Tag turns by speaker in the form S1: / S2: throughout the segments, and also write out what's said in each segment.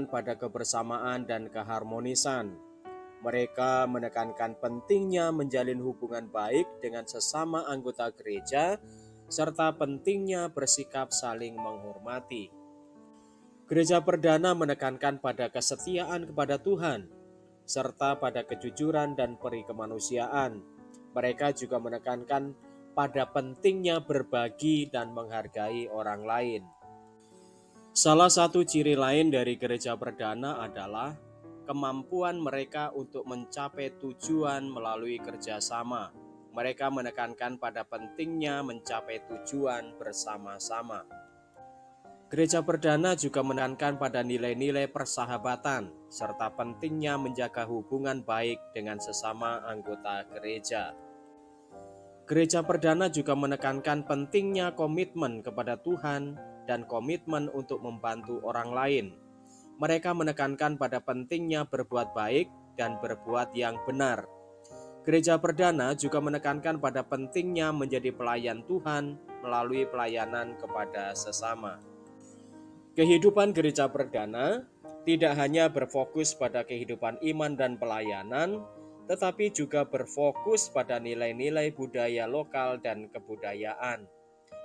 S1: pada kebersamaan dan keharmonisan. Mereka menekankan pentingnya menjalin hubungan baik dengan sesama anggota gereja, serta pentingnya bersikap saling menghormati. Gereja perdana menekankan pada kesetiaan kepada Tuhan, serta pada kejujuran dan peri kemanusiaan. Mereka juga menekankan pada pentingnya berbagi dan menghargai orang lain. Salah satu ciri lain dari gereja perdana adalah kemampuan mereka untuk mencapai tujuan melalui kerjasama. Mereka menekankan pada pentingnya mencapai tujuan bersama-sama. Gereja perdana juga menekankan pada nilai-nilai persahabatan, serta pentingnya menjaga hubungan baik dengan sesama anggota gereja. Gereja perdana juga menekankan pentingnya komitmen kepada Tuhan dan komitmen untuk membantu orang lain. Mereka menekankan pada pentingnya berbuat baik dan berbuat yang benar. Gereja perdana juga menekankan pada pentingnya menjadi pelayan Tuhan melalui pelayanan kepada sesama. Kehidupan gereja perdana tidak hanya berfokus pada kehidupan iman dan pelayanan, tetapi juga berfokus pada nilai-nilai budaya lokal dan kebudayaan.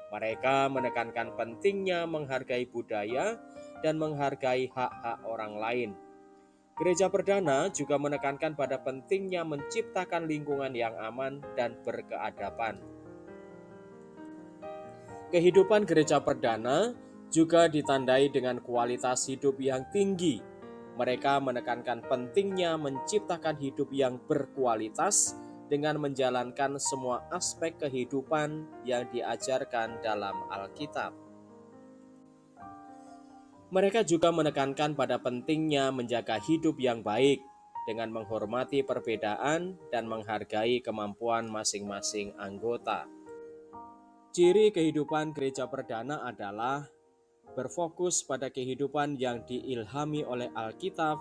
S1: Mereka menekankan pentingnya menghargai budaya dan menghargai hak-hak orang lain. Gereja perdana juga menekankan pada pentingnya menciptakan lingkungan yang aman dan berkeadaban. Kehidupan gereja perdana juga ditandai dengan kualitas hidup yang tinggi. Mereka menekankan pentingnya menciptakan hidup yang berkualitas dengan menjalankan semua aspek kehidupan yang diajarkan dalam Alkitab. Mereka juga menekankan pada pentingnya menjaga hidup yang baik dengan menghormati perbedaan dan menghargai kemampuan masing-masing anggota. Ciri kehidupan gereja perdana adalah berfokus pada kehidupan yang diilhami oleh Alkitab,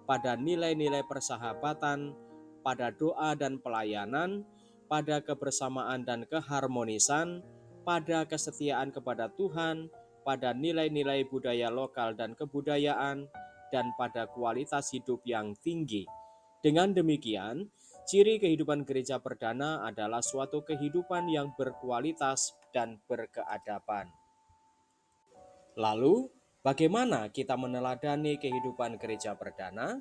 S1: pada nilai-nilai persahabatan, pada doa dan pelayanan, pada kebersamaan dan keharmonisan, pada kesetiaan kepada Tuhan, pada nilai-nilai budaya lokal dan kebudayaan, dan pada kualitas hidup yang tinggi. Dengan demikian, ciri kehidupan gereja perdana adalah suatu kehidupan yang berkualitas dan berkeadaban. Lalu, bagaimana kita meneladani kehidupan gereja perdana?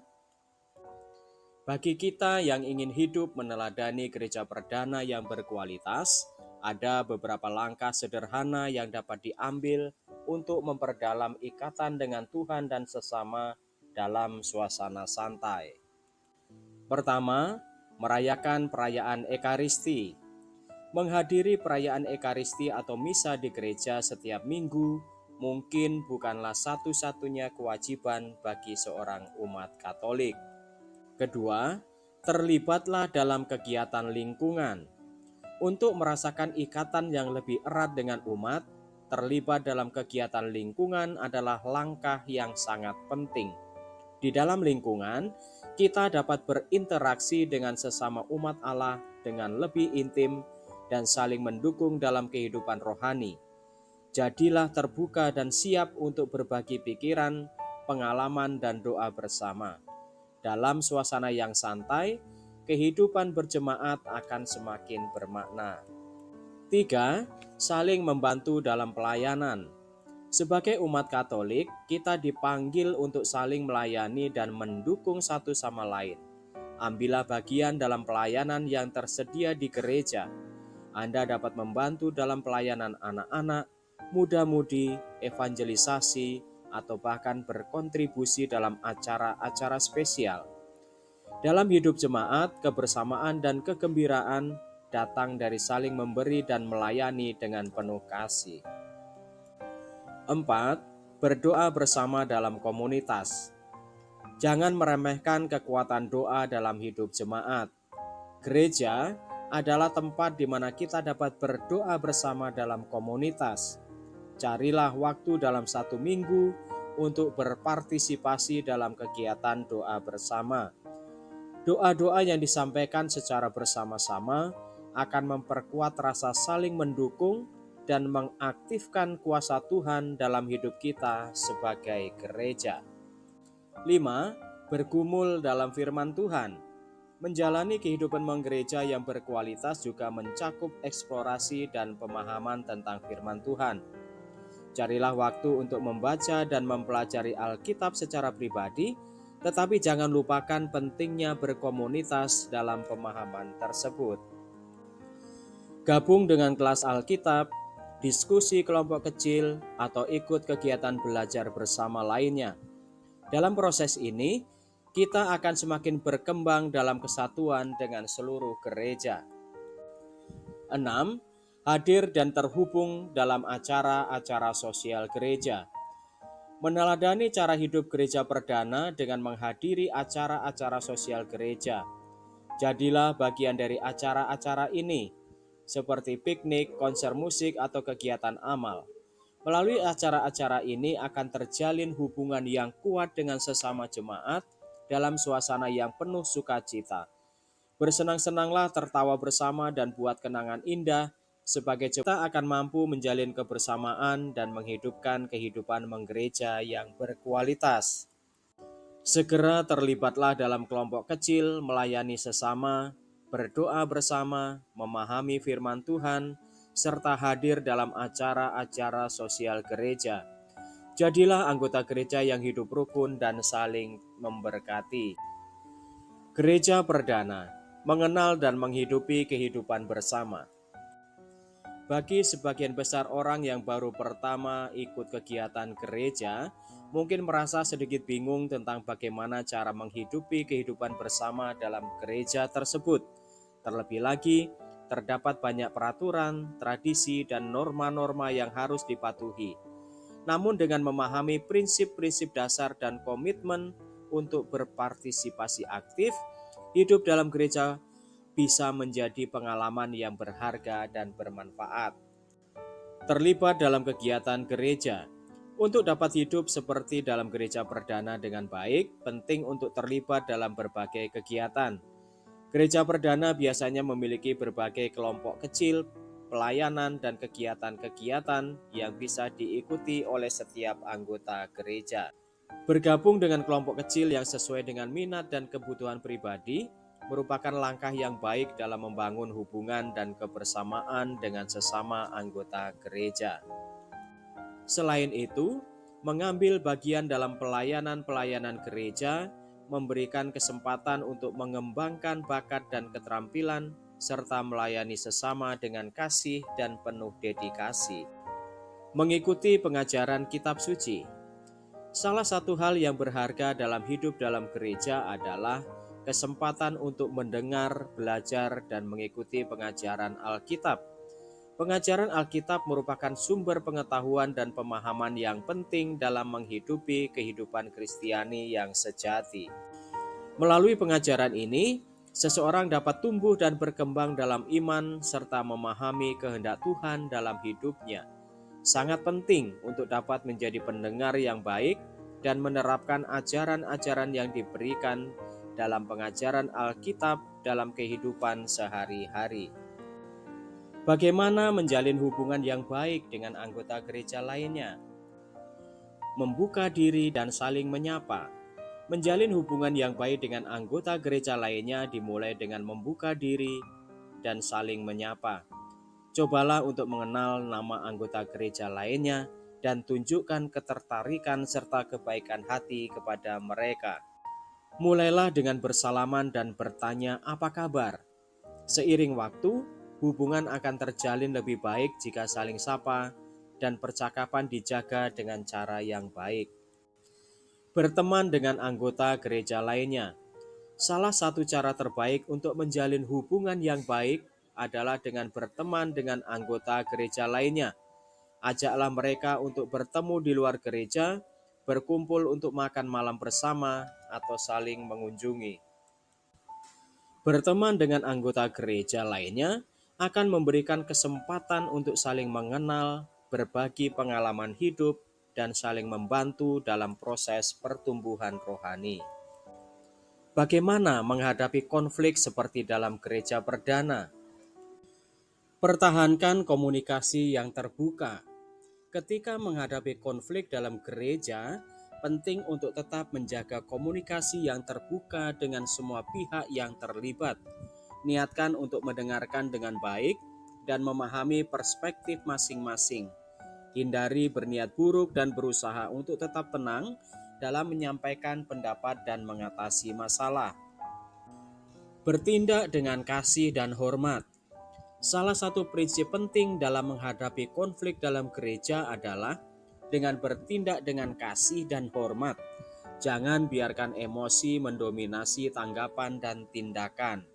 S1: Bagi kita yang ingin hidup meneladani gereja perdana yang berkualitas, ada beberapa langkah sederhana yang dapat diambil untuk memperdalam ikatan dengan Tuhan dan sesama dalam suasana santai. Pertama, merayakan perayaan Ekaristi. Menghadiri perayaan Ekaristi atau misa di gereja setiap minggu mungkin bukanlah satu-satunya kewajiban bagi seorang umat Katolik. Kedua, terlibatlah dalam kegiatan lingkungan. Untuk merasakan ikatan yang lebih erat dengan umat, terlibat dalam kegiatan lingkungan adalah langkah yang sangat penting. Di dalam lingkungan, kita dapat berinteraksi dengan sesama umat Allah dengan lebih intim dan saling mendukung dalam kehidupan rohani. Jadilah terbuka dan siap untuk berbagi pikiran, pengalaman, dan doa bersama. Dalam suasana yang santai, kehidupan berjemaat akan semakin bermakna. 3. Saling membantu dalam pelayanan. Sebagai umat Katolik, kita dipanggil untuk saling melayani dan mendukung satu sama lain. Ambillah bagian dalam pelayanan yang tersedia di gereja. Anda dapat membantu dalam pelayanan anak-anak, muda-mudi, evangelisasi, atau bahkan berkontribusi dalam acara-acara spesial. Dalam hidup jemaat, kebersamaan dan kegembiraan datang dari saling memberi dan melayani dengan penuh kasih. 4. Berdoa bersama dalam komunitas. Jangan meremehkan kekuatan doa dalam hidup jemaat. Gereja adalah tempat di mana kita dapat berdoa bersama dalam komunitas. Carilah waktu dalam satu minggu untuk berpartisipasi dalam kegiatan doa bersama. Doa-doa yang disampaikan secara bersama-sama akan memperkuat rasa saling mendukung dan mengaktifkan kuasa Tuhan dalam hidup kita sebagai gereja. 5. Bergumul dalam firman Tuhan. Menjalani kehidupan menggereja yang berkualitas juga mencakup eksplorasi dan pemahaman tentang firman Tuhan. Carilah waktu untuk membaca dan mempelajari Alkitab secara pribadi, tetapi jangan lupakan pentingnya berkomunitas dalam pemahaman tersebut. Gabung dengan kelas Alkitab, diskusi kelompok kecil, atau ikut kegiatan belajar bersama lainnya. Dalam proses ini, kita akan semakin berkembang dalam kesatuan dengan seluruh gereja. 6. Hadir dan terhubung dalam acara-acara sosial gereja. Meneladani cara hidup gereja perdana dengan menghadiri acara-acara sosial gereja. Jadilah bagian dari acara-acara ini, seperti piknik, konser musik, atau kegiatan amal. Melalui acara-acara ini akan terjalin hubungan yang kuat dengan sesama jemaat dalam suasana yang penuh sukacita. Bersenang-senanglah, tertawa bersama, dan buat kenangan indah. Sebagai jemaat akan mampu menjalin kebersamaan dan menghidupkan kehidupan menggereja yang berkualitas. Segera terlibatlah dalam kelompok kecil, melayani sesama, berdoa bersama, memahami firman Tuhan, serta hadir dalam acara-acara sosial gereja. Jadilah anggota gereja yang hidup rukun dan saling memberkati. Gereja perdana, mengenal dan menghidupi kehidupan bersama. Bagi sebagian besar orang yang baru pertama ikut kegiatan gereja, mungkin merasa sedikit bingung tentang bagaimana cara menghidupi kehidupan bersama dalam gereja tersebut. Terlebih lagi, terdapat banyak peraturan, tradisi, dan norma-norma yang harus dipatuhi. Namun dengan memahami prinsip-prinsip dasar dan komitmen untuk berpartisipasi aktif, hidup dalam gereja bisa menjadi pengalaman yang berharga dan bermanfaat. Terlibat dalam kegiatan gereja. Untuk dapat hidup seperti dalam gereja perdana dengan baik, penting untuk terlibat dalam berbagai kegiatan. Gereja perdana biasanya memiliki berbagai kelompok kecil, pelayanan, dan kegiatan-kegiatan yang bisa diikuti oleh setiap anggota gereja. Bergabung dengan kelompok kecil yang sesuai dengan minat dan kebutuhan pribadi merupakan langkah yang baik dalam membangun hubungan dan kebersamaan dengan sesama anggota gereja. Selain itu, mengambil bagian dalam pelayanan-pelayanan gereja memberikan kesempatan untuk mengembangkan bakat dan keterampilan serta melayani sesama dengan kasih dan penuh dedikasi. Mengikuti pengajaran kitab suci. Salah satu hal yang berharga dalam hidup dalam gereja adalah kesempatan untuk mendengar, belajar, dan mengikuti pengajaran Alkitab. Pengajaran Alkitab merupakan sumber pengetahuan dan pemahaman yang penting dalam menghidupi kehidupan Kristiani yang sejati. Melalui pengajaran ini, seseorang dapat tumbuh dan berkembang dalam iman serta memahami kehendak Tuhan dalam hidupnya. Sangat penting untuk dapat menjadi pendengar yang baik dan menerapkan ajaran-ajaran yang diberikan dalam pengajaran Alkitab dalam kehidupan sehari-hari. Bagaimana menjalin hubungan yang baik dengan anggota gereja lainnya? Membuka diri dan saling menyapa. Menjalin hubungan yang baik dengan anggota gereja lainnya dimulai dengan membuka diri dan saling menyapa. Cobalah untuk mengenal nama anggota gereja lainnya dan tunjukkan ketertarikan serta kebaikan hati kepada mereka. Mulailah dengan bersalaman dan bertanya apa kabar. Seiring waktu, hubungan akan terjalin lebih baik jika saling sapa dan percakapan dijaga dengan cara yang baik. Berteman dengan anggota gereja lainnya. Salah satu cara terbaik untuk menjalin hubungan yang baik adalah dengan berteman dengan anggota gereja lainnya. Ajaklah mereka untuk bertemu di luar gereja, berkumpul untuk makan malam bersama, atau saling mengunjungi. Berteman dengan anggota gereja lainnya akan memberikan kesempatan untuk saling mengenal, berbagi pengalaman hidup, dan saling membantu dalam proses pertumbuhan rohani. Bagaimana menghadapi konflik seperti dalam gereja perdana? Pertahankan komunikasi yang terbuka. Ketika menghadapi konflik dalam gereja, Penting untuk tetap menjaga komunikasi yang terbuka dengan semua pihak yang terlibat. Niatkan untuk mendengarkan dengan baik dan memahami perspektif masing-masing. Hindari berniat buruk dan berusaha untuk tetap tenang dalam menyampaikan pendapat dan mengatasi masalah. Bertindak dengan kasih dan hormat. Salah satu prinsip penting dalam menghadapi konflik dalam gereja adalah dengan bertindak dengan kasih dan hormat. Jangan biarkan emosi mendominasi tanggapan dan tindakan.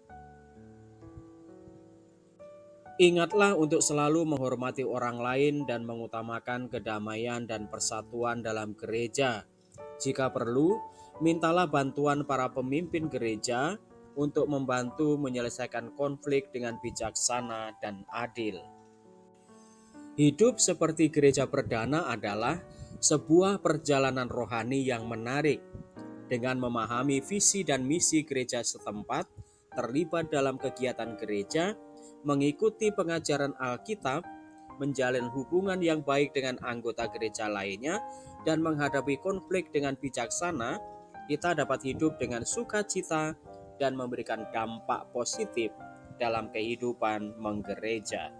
S1: Ingatlah untuk selalu menghormati orang lain dan mengutamakan kedamaian dan persatuan dalam gereja. Jika perlu, mintalah bantuan para pemimpin gereja untuk membantu menyelesaikan konflik dengan bijaksana dan adil. Hidup seperti gereja perdana adalah sebuah perjalanan rohani yang menarik. Dengan memahami visi dan misi gereja setempat, terlibat dalam kegiatan gereja, mengikuti pengajaran Alkitab, menjalin hubungan yang baik dengan anggota gereja lainnya, dan menghadapi konflik dengan bijaksana, kita dapat hidup dengan sukacita dan memberikan dampak positif dalam kehidupan menggereja.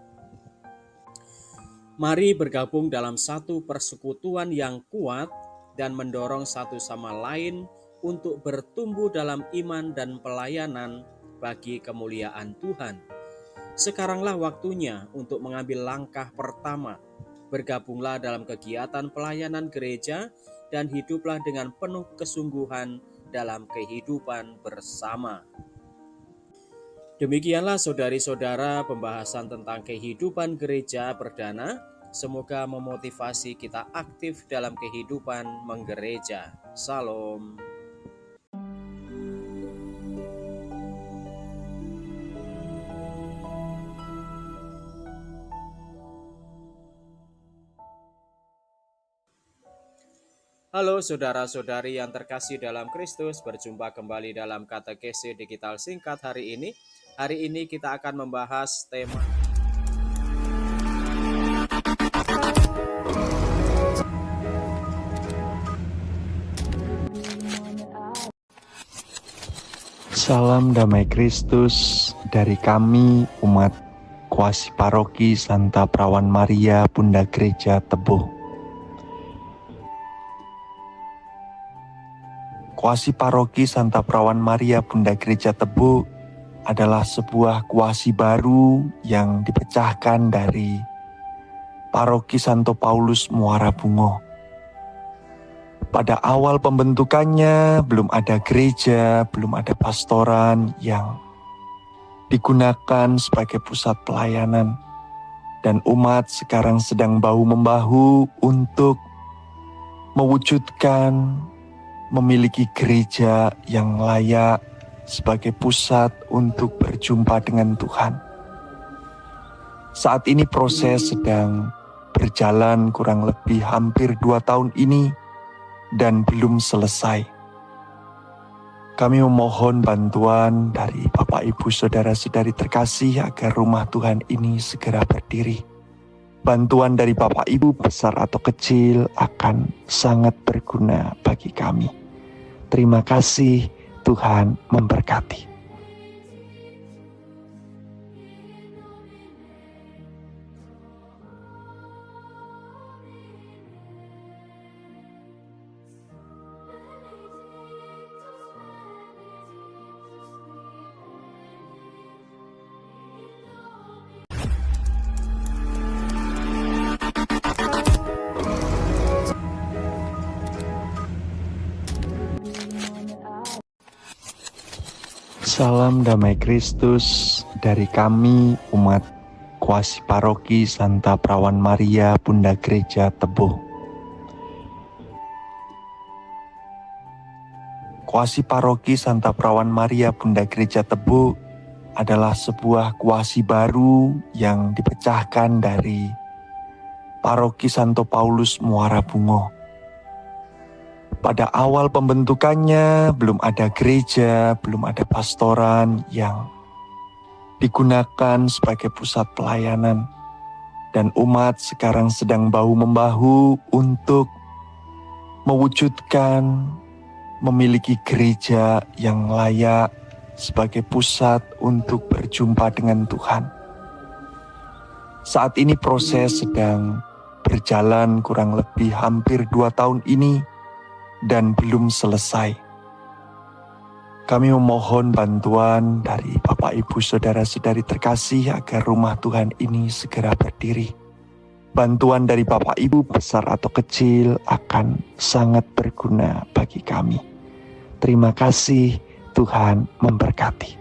S1: Mari bergabung dalam satu persekutuan yang kuat dan mendorong satu sama lain untuk bertumbuh dalam iman dan pelayanan bagi kemuliaan Tuhan. Sekaranglah waktunya untuk mengambil langkah pertama. Bergabunglah dalam kegiatan pelayanan gereja dan hiduplah dengan penuh kesungguhan dalam kehidupan bersama. Demikianlah saudari-saudara pembahasan tentang kehidupan gereja perdana. Semoga memotivasi kita aktif dalam kehidupan menggereja. Salam. Halo saudara-saudari yang terkasih dalam Kristus, berjumpa kembali dalam katekesi digital singkat hari ini. Hari ini kita akan membahas tema
S2: Salam damai Kristus dari kami umat Kuasi Paroki Santa Perawan Maria Bunda Gereja Tebuh. Kuasi Paroki Santa Perawan Maria Bunda Gereja Tebuh adalah sebuah kuasi baru yang dipecahkan dari Paroki Santo Paulus Muara Bungo. Pada awal pembentukannya belum ada gereja, belum ada pastoran yang digunakan sebagai pusat pelayanan. Dan umat sekarang sedang bahu-membahu untuk mewujudkan memiliki gereja yang layak sebagai pusat untuk berjumpa dengan Tuhan. Saat ini proses sedang berjalan kurang lebih hampir 2 tahun ini dan belum selesai. Kami memohon bantuan dari Bapak Ibu Saudara-saudari terkasih agar rumah Tuhan ini segera berdiri. Bantuan dari Bapak Ibu besar atau kecil akan sangat berguna bagi kami. Terima kasih, Tuhan memberkati. Salam damai Kristus dari kami umat Kuasi Paroki Santa Perawan Maria Bunda Gereja Tebuh. Kuasi Paroki Santa Perawan Maria Bunda Gereja Tebuh adalah sebuah kuasi baru yang dipecahkan dari Paroki Santo Paulus Muara Bungo. Pada awal pembentukannya belum ada gereja, belum ada pastoran yang digunakan sebagai pusat pelayanan. Dan umat sekarang sedang bahu-membahu untuk mewujudkan memiliki gereja yang layak sebagai pusat untuk berjumpa dengan Tuhan. Saat ini proses sedang berjalan kurang lebih hampir 2 tahun ini dan belum selesai. Kami memohon bantuan dari Bapak Ibu Saudara-saudari terkasih agar rumah Tuhan ini segera berdiri. Bantuan dari Bapak Ibu besar atau kecil akan sangat berguna bagi kami. Terima kasih, Tuhan memberkati.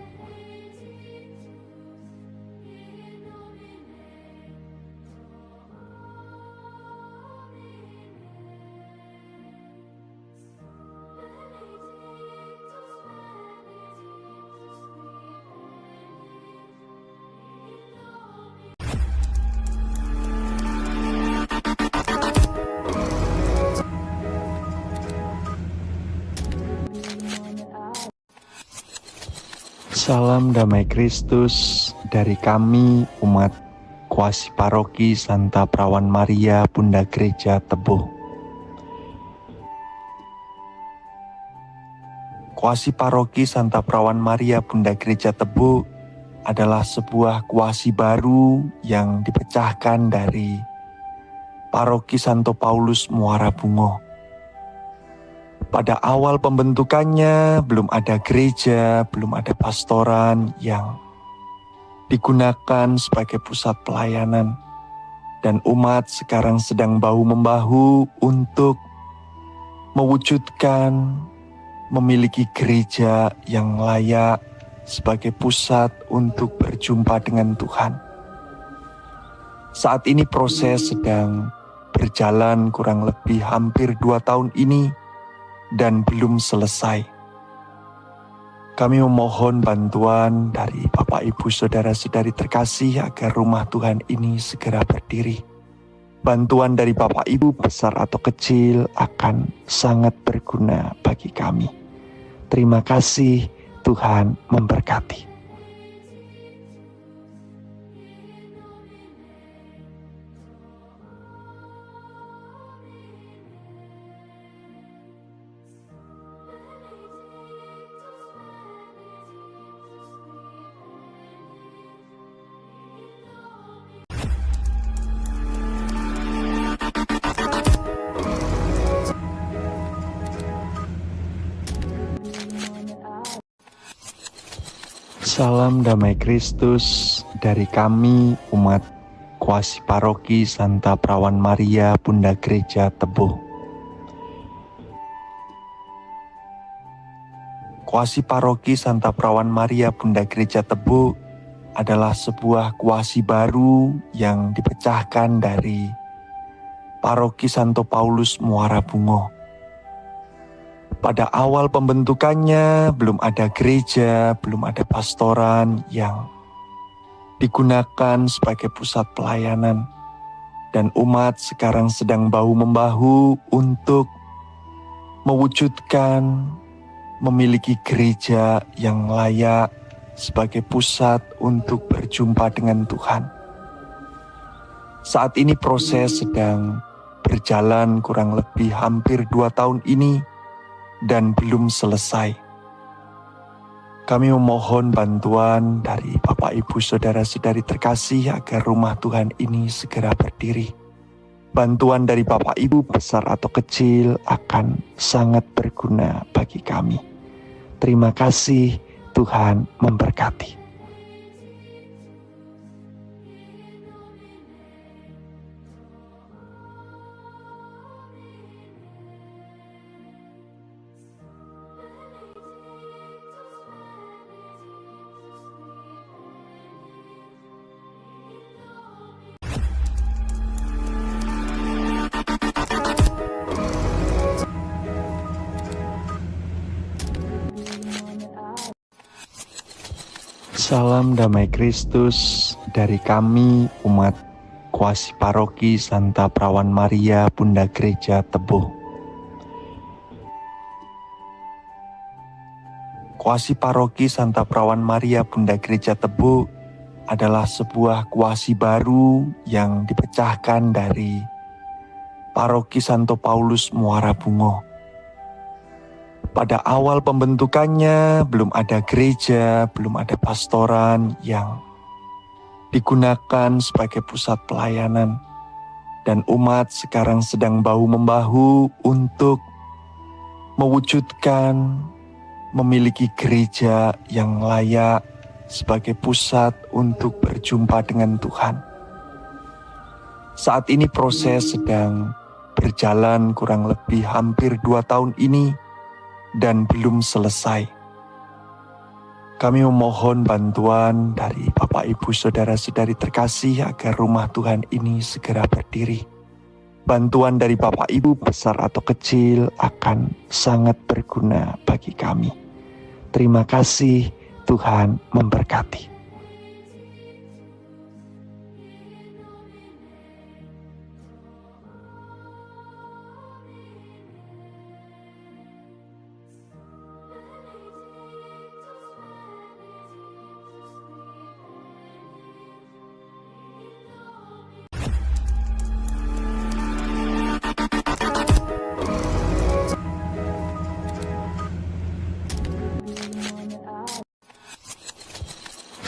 S2: Salam damai Kristus dari kami umat Kuasi Paroki Santa Perawan Maria Bunda Gereja Tebuh. Kuasi Paroki Santa Perawan Maria Bunda Gereja Tebuh adalah sebuah kuasi baru yang dipecahkan dari Paroki Santo Paulus Muara Bungo. Pada awal pembentukannya belum ada gereja, belum ada pastoran yang digunakan sebagai pusat pelayanan. Dan umat sekarang sedang bahu-membahu untuk mewujudkan memiliki gereja yang layak sebagai pusat untuk berjumpa dengan Tuhan. Saat ini proses sedang berjalan kurang lebih hampir 2 tahun ini dan belum selesai. Kami memohon bantuan dari Bapak Ibu Saudara-saudari terkasih agar rumah Tuhan ini segera berdiri. Bantuan dari Bapak Ibu besar atau kecil akan sangat berguna bagi kami. Terima kasih, Tuhan memberkati. Salam damai Kristus dari kami umat Kuasi Paroki Santa Perawan Maria Bunda Gereja Tebuh. Kuasi Paroki Santa Perawan Maria Bunda Gereja Tebuh adalah sebuah kuasi baru yang dipecahkan dari Paroki Santo Paulus Muara Bungo. Pada awal pembentukannya belum ada gereja, belum ada pastoran yang digunakan sebagai pusat pelayanan. Dan umat sekarang sedang bahu-membahu untuk mewujudkan memiliki gereja yang layak sebagai pusat untuk berjumpa dengan Tuhan. Saat ini proses sedang berjalan kurang lebih hampir 2 tahun ini dan belum selesai. Kami memohon bantuan dari Bapak Ibu Saudara-saudari terkasih agar rumah Tuhan ini segera berdiri. Bantuan dari Bapak Ibu besar atau kecil akan sangat berguna bagi kami. Terima kasih, Tuhan memberkati. Salam damai Kristus dari kami umat Kuasi Paroki Santa Perawan Maria Bunda Gereja Tebuh. Kuasi Paroki Santa Perawan Maria Bunda Gereja Tebuh adalah sebuah kuasi baru yang dipecahkan dari Paroki Santo Paulus Muara Bungo. Pada awal pembentukannya belum ada gereja, belum ada pastoran yang digunakan sebagai pusat pelayanan. Dan umat sekarang sedang bahu-membahu untuk mewujudkan memiliki gereja yang layak sebagai pusat untuk berjumpa dengan Tuhan. Saat ini proses sedang berjalan kurang lebih hampir 2 tahun ini dan belum selesai. Kami memohon bantuan dari Bapak Ibu Saudara-saudari terkasih agar rumah Tuhan ini segera berdiri. Bantuan dari Bapak Ibu besar atau kecil akan sangat berguna bagi kami. Terima kasih, Tuhan memberkati.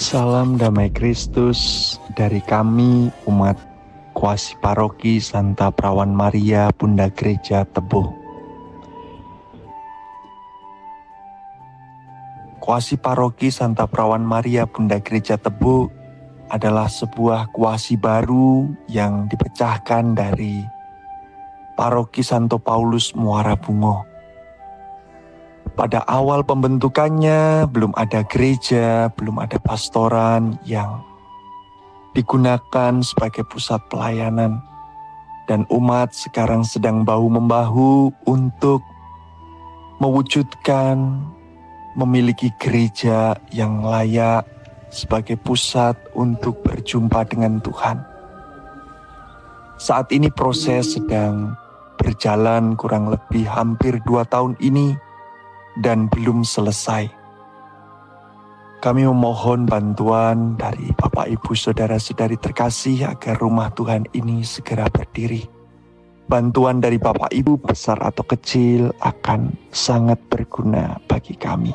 S2: Salam damai Kristus dari kami umat Kuasi Paroki Santa Perawan Maria Bunda Gereja Tebuh. Kuasi Paroki Santa Perawan Maria Bunda Gereja Tebuh adalah sebuah kuasi baru yang dipecahkan dari Paroki Santo Paulus Muara Bungo. Pada awal pembentukannya belum ada gereja, belum ada pastoran yang digunakan sebagai pusat pelayanan. Dan umat sekarang sedang bahu-membahu untuk mewujudkan memiliki gereja yang layak sebagai pusat untuk berjumpa dengan Tuhan. Saat ini proses sedang berjalan kurang lebih hampir 2 tahun ini dan belum selesai. Kami memohon bantuan dari Bapak Ibu Saudara-saudari terkasih agar rumah Tuhan ini segera berdiri. Bantuan dari Bapak Ibu besar atau kecil akan sangat berguna bagi kami.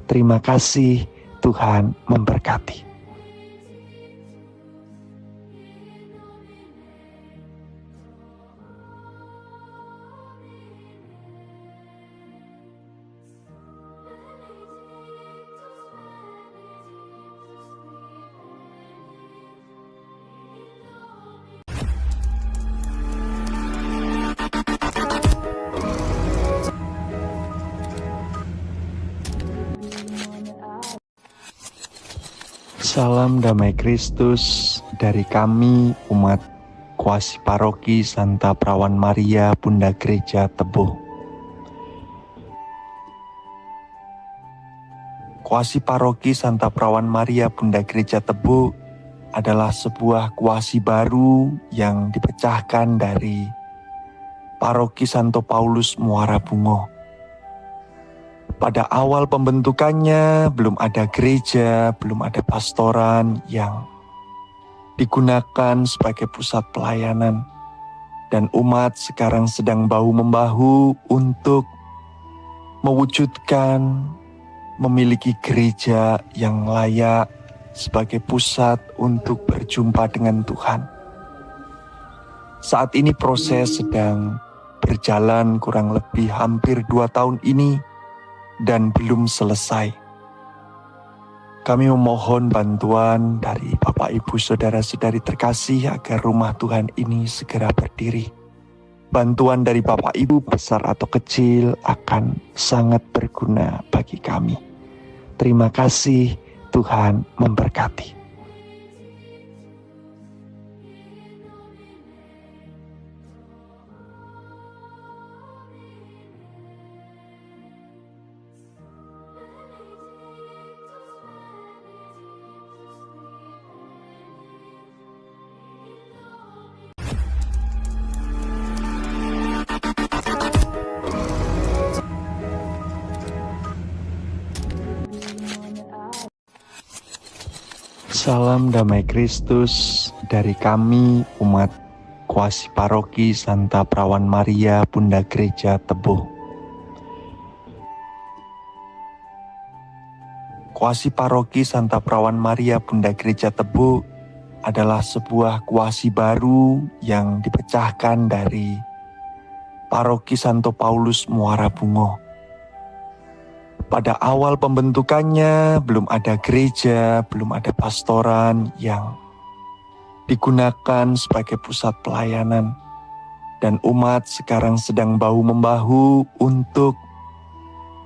S2: Terima kasih, Tuhan memberkati. Salam damai Kristus dari kami umat Kuasi Paroki Santa Perawan Maria Bunda Gereja Tebuh. Kuasi Paroki Santa Perawan Maria Bunda Gereja Tebuh adalah sebuah kuasi baru yang dipecahkan dari Paroki Santo Paulus Muara Bungo. Pada awal pembentukannya belum ada gereja, belum ada pastoran yang digunakan sebagai pusat pelayanan. Dan umat sekarang sedang bahu-membahu untuk mewujudkan memiliki gereja yang layak sebagai pusat untuk berjumpa dengan Tuhan. Saat ini proses sedang berjalan kurang lebih hampir 2 tahun ini dan belum selesai. Kami memohon bantuan dari Bapak Ibu Saudara-saudari terkasih agar rumah Tuhan ini segera berdiri. Bantuan dari Bapak Ibu besar atau kecil akan sangat berguna bagi kami. Terima kasih, Tuhan memberkati. Salam damai Kristus dari kami umat Kuasi Paroki Santa Perawan Maria Bunda Gereja Tebuh. Kuasi Paroki Santa Perawan Maria Bunda Gereja Tebu adalah sebuah kuasi baru yang dipecahkan dari Paroki Santo Paulus Muara Bungo. Pada awal pembentukannya belum ada gereja, belum ada pastoran yang digunakan sebagai pusat pelayanan. Dan umat sekarang sedang bahu-membahu untuk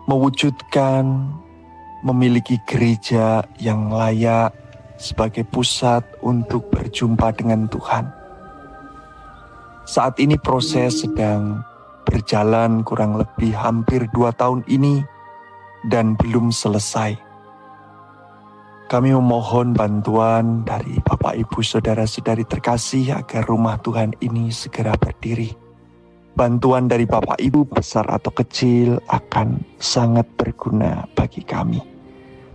S2: mewujudkan memiliki gereja yang layak sebagai pusat untuk berjumpa dengan Tuhan. Saat ini proses sedang berjalan kurang lebih hampir 2 tahun ini dan belum selesai. Kami memohon bantuan dari Bapak Ibu Saudara-saudari terkasih agar rumah Tuhan ini segera berdiri. Bantuan dari Bapak Ibu besar atau kecil akan sangat berguna bagi kami.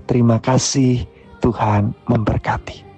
S2: Terima kasih, Tuhan memberkati.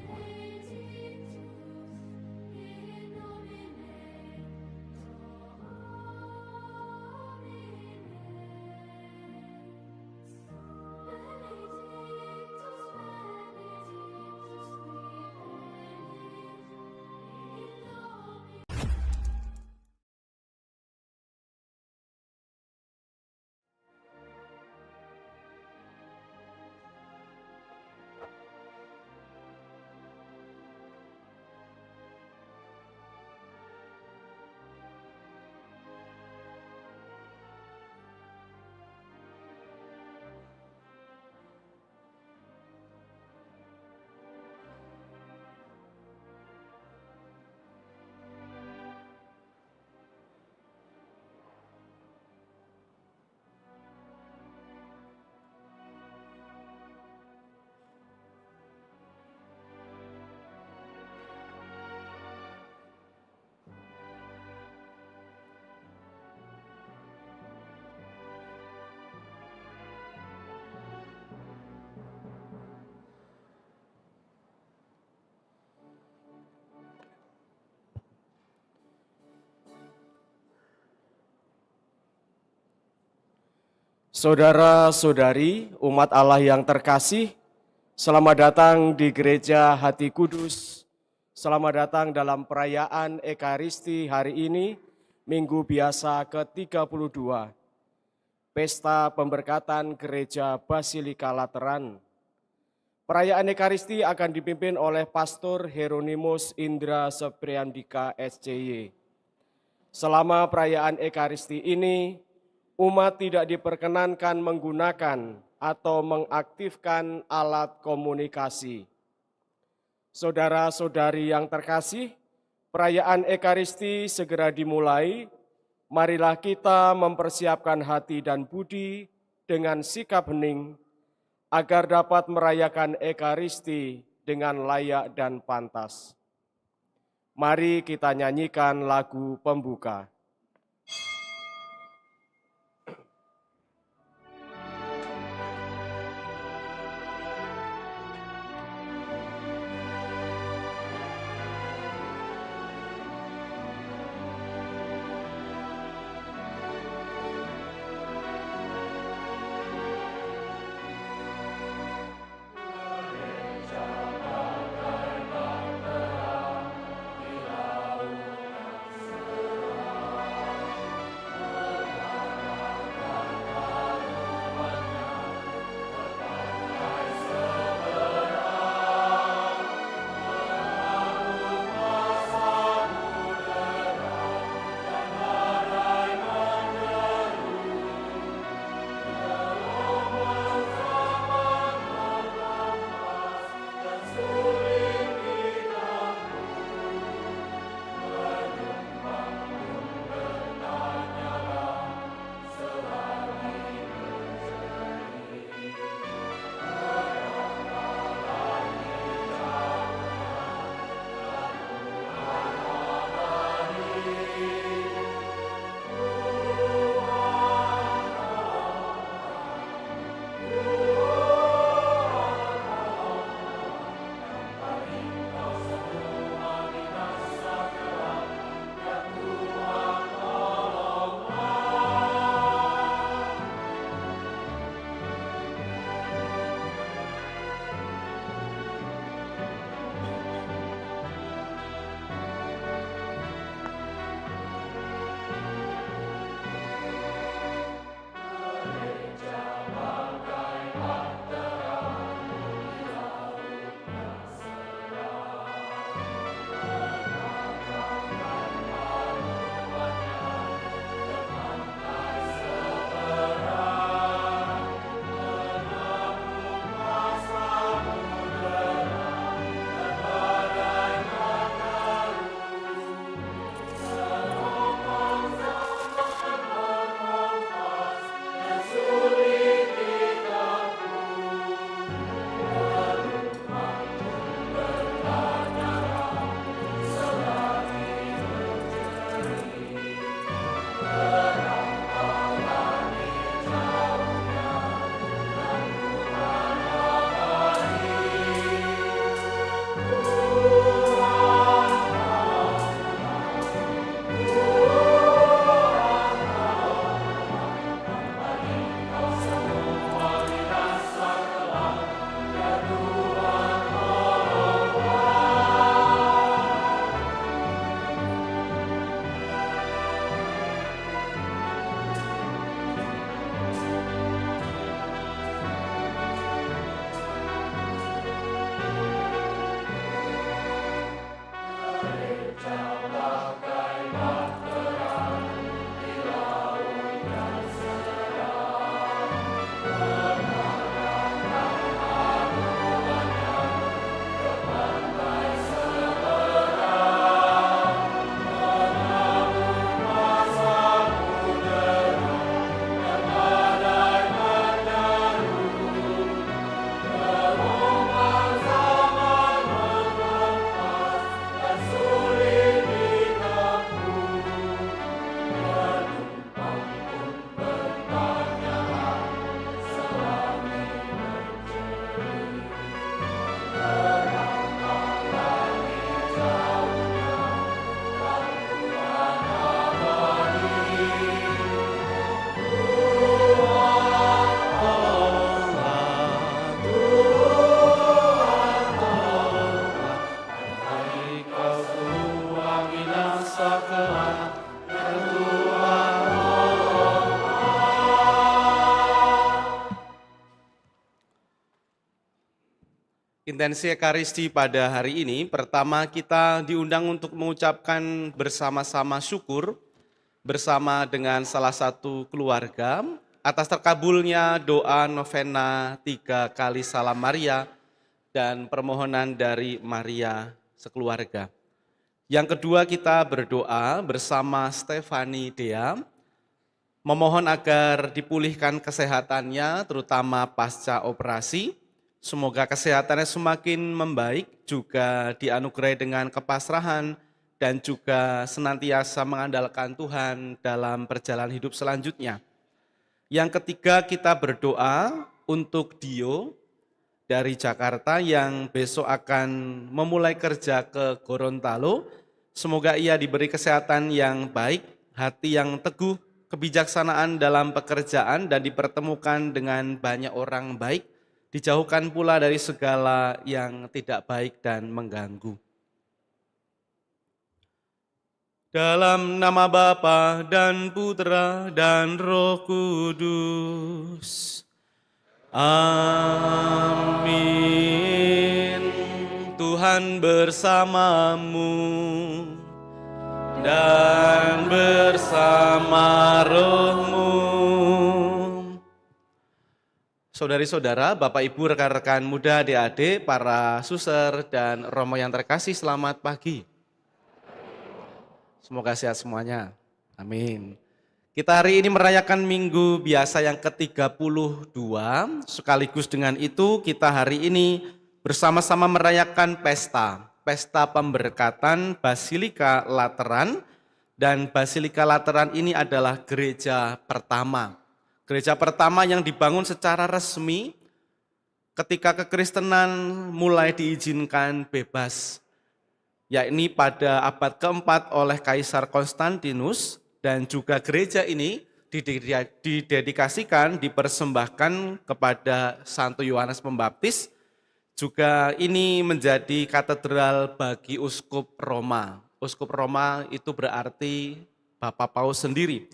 S1: Saudara-saudari, umat Allah yang terkasih, selamat datang di Gereja Hati Kudus. Selamat datang dalam perayaan Ekaristi hari ini, Minggu Biasa ke-32, Pesta Pemberkatan Gereja Basilika Lateran. Perayaan Ekaristi akan dipimpin oleh Pastor Hieronymus Indra Sepriandika SCY. Selama perayaan Ekaristi ini, umat tidak diperkenankan menggunakan atau mengaktifkan alat komunikasi. Saudara-saudari yang terkasih, perayaan Ekaristi segera dimulai. Marilah kita mempersiapkan hati dan budi dengan sikap hening, agar dapat merayakan Ekaristi dengan layak dan pantas. Mari kita nyanyikan lagu pembuka.
S3: Intensi Ekaristi pada hari ini, pertama kita diundang untuk mengucapkan bersama-sama syukur bersama dengan salah satu keluarga atas terkabulnya doa novena 3 kali Salam Maria dan permohonan dari Maria sekeluarga. Yang kedua kita berdoa bersama Stefani Dea, memohon agar dipulihkan kesehatannya terutama pasca operasi. Semoga kesehatannya semakin membaik, juga dianugerahi dengan kepasrahan dan juga senantiasa mengandalkan Tuhan dalam perjalanan hidup selanjutnya. Yang ketiga kita berdoa untuk Dio dari Jakarta yang besok akan memulai kerja ke Gorontalo. Semoga ia diberi kesehatan yang baik, hati yang teguh, kebijaksanaan dalam pekerjaan dan dipertemukan dengan banyak orang baik. Dijauhkan pula dari segala yang tidak baik dan mengganggu. Dalam nama Bapa dan Putra dan Roh Kudus. Amin. Tuhan bersamamu dan bersama rohmu. Saudari-saudara, Bapak Ibu, rekan-rekan muda, adik-adik, para suster dan romo yang terkasih, selamat pagi. Semoga sehat semuanya. Amin. Kita hari ini merayakan minggu biasa yang ke-32, sekaligus dengan itu kita hari ini bersama-sama merayakan pesta pemberkatan Basilika Lateran, dan Basilika Lateran ini adalah gereja pertama. Gereja pertama yang dibangun secara resmi ketika kekristenan mulai diizinkan bebas, yakni pada abad keempat oleh Kaisar Konstantinus, dan juga gereja ini didedikasikan, dipersembahkan kepada Santo Yohanes Pembaptis. Juga ini menjadi katedral bagi Uskup Roma. Uskup Roma itu berarti Bapak Paus sendiri.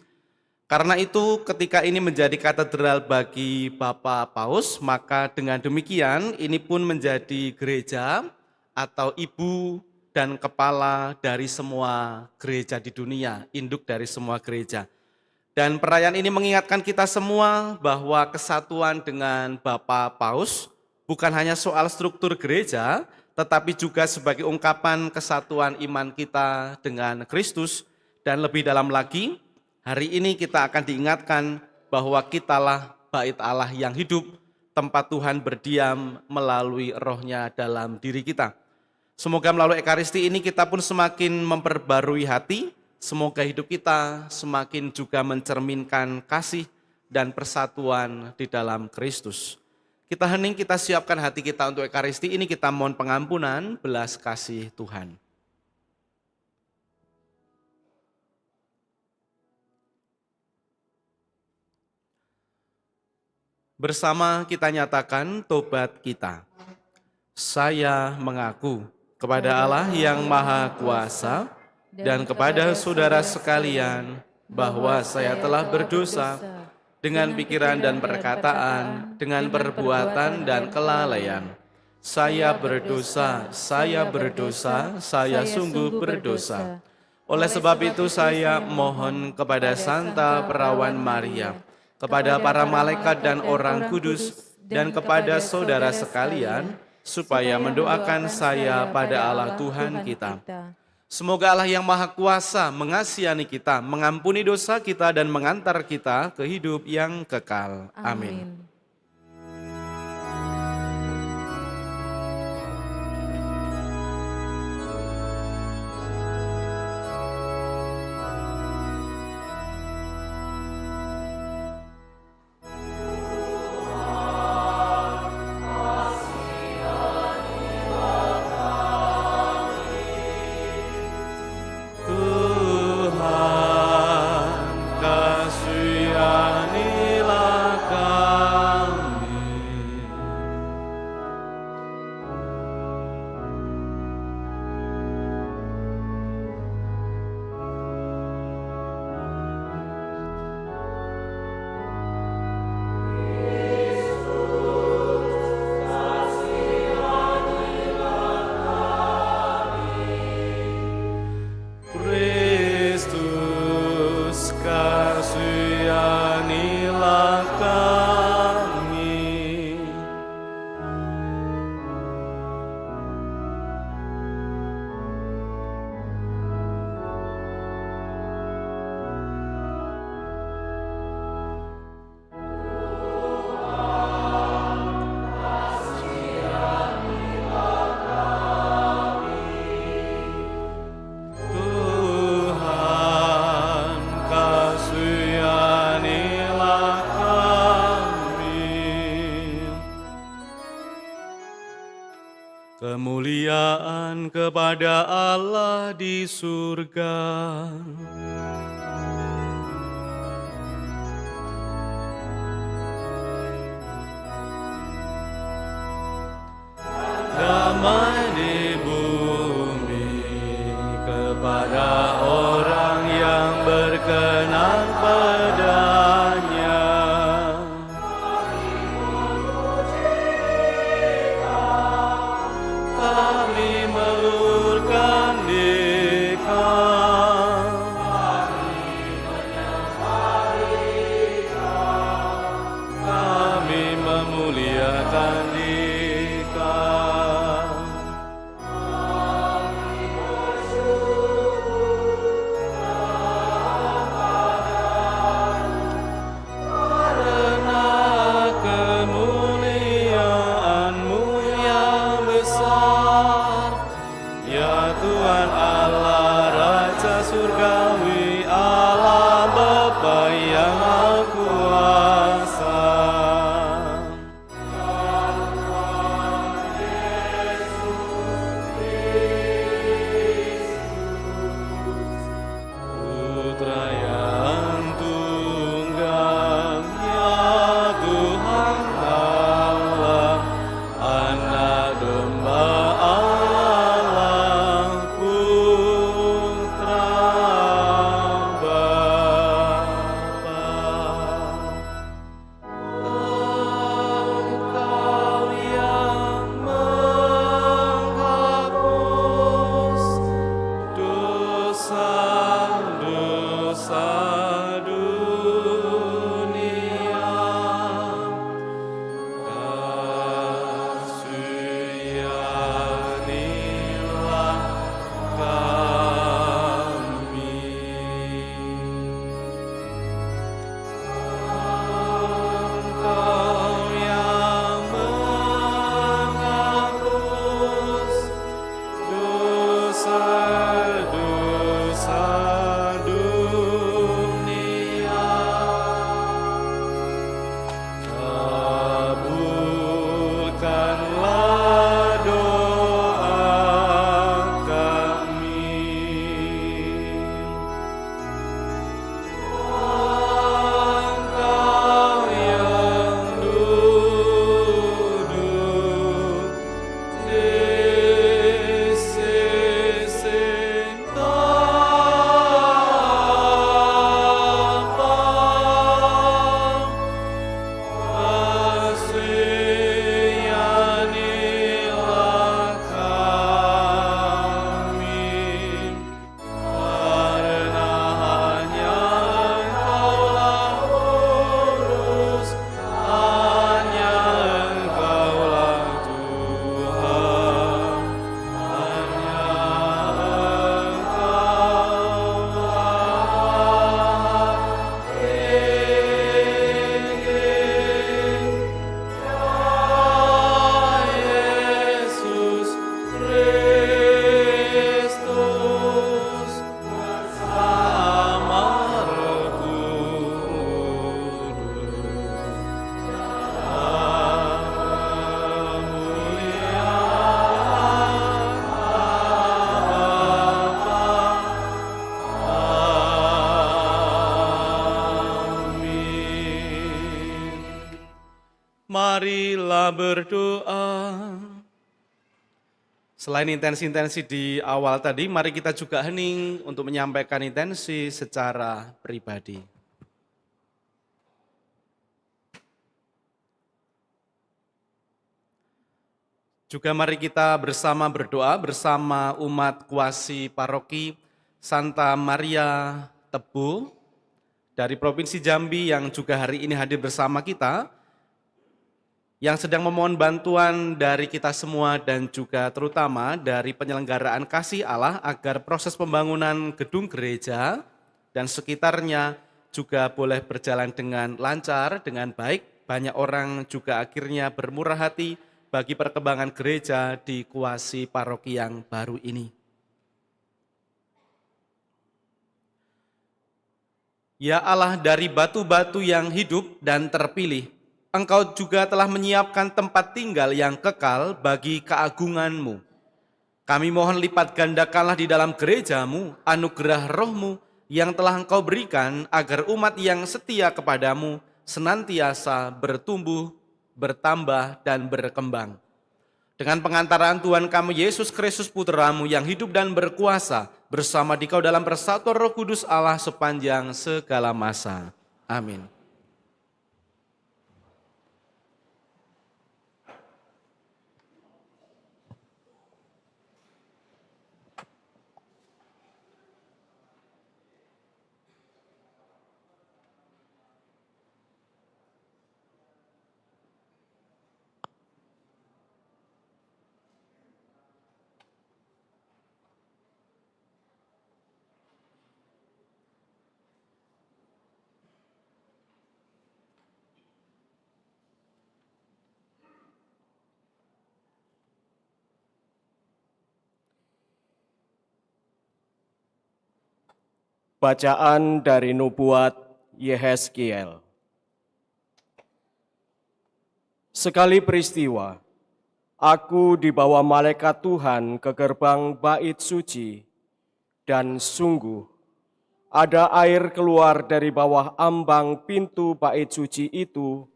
S3: Karena itu ketika ini menjadi katedral bagi Bapak Paus, maka dengan demikian ini pun menjadi gereja atau ibu dan kepala dari semua gereja di dunia, induk dari semua gereja. Dan perayaan ini mengingatkan kita semua bahwa kesatuan dengan Bapak Paus bukan hanya soal struktur gereja, tetapi juga sebagai ungkapan kesatuan iman kita dengan Kristus. Dan lebih dalam lagi, hari ini kita akan diingatkan bahwa kitalah bait Allah yang hidup, tempat Tuhan berdiam melalui rohnya dalam diri kita. Semoga melalui Ekaristi ini kita pun semakin memperbarui hati, semoga hidup kita semakin juga mencerminkan kasih dan persatuan di dalam Kristus. Kita hening, kita siapkan hati kita untuk Ekaristi ini, kita mohon pengampunan, belas kasih Tuhan. Bersama kita nyatakan tobat kita. Saya mengaku kepada Allah yang Maha Kuasa dan kepada saudara sekalian bahwa saya telah berdosa dengan pikiran dan perkataan, dengan perbuatan dan kelalaian. Saya berdosa, saya sungguh berdosa. Oleh sebab itu saya mohon kepada Santa Perawan Maria, kepada para malaikat dan orang kudus, dan kepada saudara sekalian, supaya mendoakan saya pada Allah Tuhan kita. Semoga Allah yang Maha Kuasa mengasihi kita, mengampuni dosa kita, dan mengantar kita ke hidup yang kekal. Amin. Tuhan kasihanilah kami. Kemuliaan kepada Allah di surga. Damai di bumi kepada orang yang berkenan padanya. Kami melurkan Dikau, kami memuliakan Dikau. Karena kemuliaan-Mu yang besar, ya Tuhan Allah Raja Surgawi, Allah Bapa yang Maha Kuasa. Putra yang tunggal, ya Tuhan Allah, Anak domba Allah, Putra Bapa. Engkau yang menghapus dosa-dosa dunia. Kasihanilah kami. Engkau yang menghapus dosa-dosa dunia. Kabulkanlah doa kami. Engkau yang duduk di sisi Bapa, kasihanilah kami, karena hanya Engkaulah urus, hanya Engkaulah Tuhan, hanya Engkaulah Yesus Kristus bersama Roh Kudus. Amin. Marilah berdoa. Selain intensi-intensi di awal tadi, mari kita juga hening untuk menyampaikan intensi secara pribadi. Juga mari kita bersama berdoa bersama umat kuasi paroki Santa Maria Tebu dari Provinsi Jambi yang juga hari ini hadir bersama kita, yang sedang memohon bantuan dari kita semua dan juga terutama dari penyelenggaraan kasih Allah agar proses pembangunan gedung gereja dan sekitarnya juga boleh berjalan dengan lancar, dengan baik. Banyak orang juga akhirnya bermurah hati bagi perkembangan gereja di kuasi paroki yang baru ini. Ya Allah, dari batu-batu yang hidup dan terpilih, Engkau juga telah menyiapkan tempat tinggal yang kekal bagi keagungan-Mu. Kami mohon lipat gandakanlah di dalam gereja-Mu anugerah Roh-Mu yang telah Engkau berikan agar umat yang setia kepadamu senantiasa bertumbuh, bertambah, dan berkembang. Dengan pengantaran Tuhan kami Yesus Kristus Putra-Mu yang hidup dan berkuasa bersama Dikau dalam persatuan Roh Kudus Allah sepanjang segala masa. Amin.
S1: Bacaan dari nubuat Yehezkiel. Sekali peristiwa, aku dibawa malaikat Tuhan ke gerbang bait suci, dan sungguh ada air keluar dari bawah ambang pintu bait suci itu,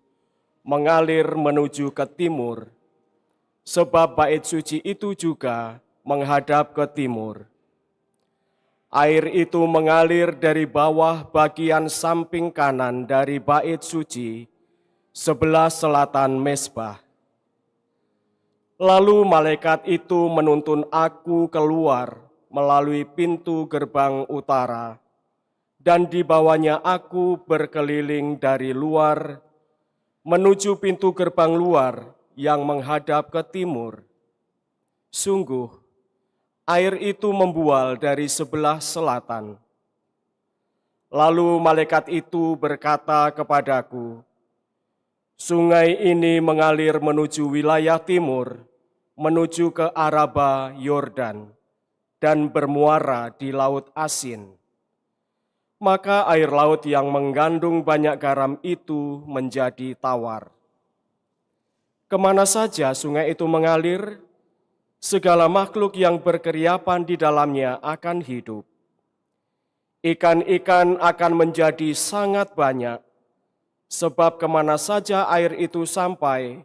S1: mengalir menuju ke timur, sebab bait suci itu juga menghadap ke timur. Air itu mengalir dari bawah bagian samping kanan dari bait suci, sebelah selatan mezbah. Lalu malaikat itu menuntun aku keluar melalui pintu gerbang utara, dan dibawanya aku berkeliling dari luar menuju pintu gerbang luar yang menghadap ke timur. Sungguh, air itu membual dari sebelah selatan. Lalu malaikat itu berkata kepadaku, sungai ini mengalir menuju wilayah timur, menuju ke Araba Yordan, dan bermuara di Laut Asin. Maka air laut yang mengandung banyak garam itu menjadi tawar. Kemana saja sungai itu mengalir, segala makhluk yang berkeriapan di dalamnya akan hidup. Ikan-ikan akan menjadi sangat banyak, sebab kemana saja air itu sampai,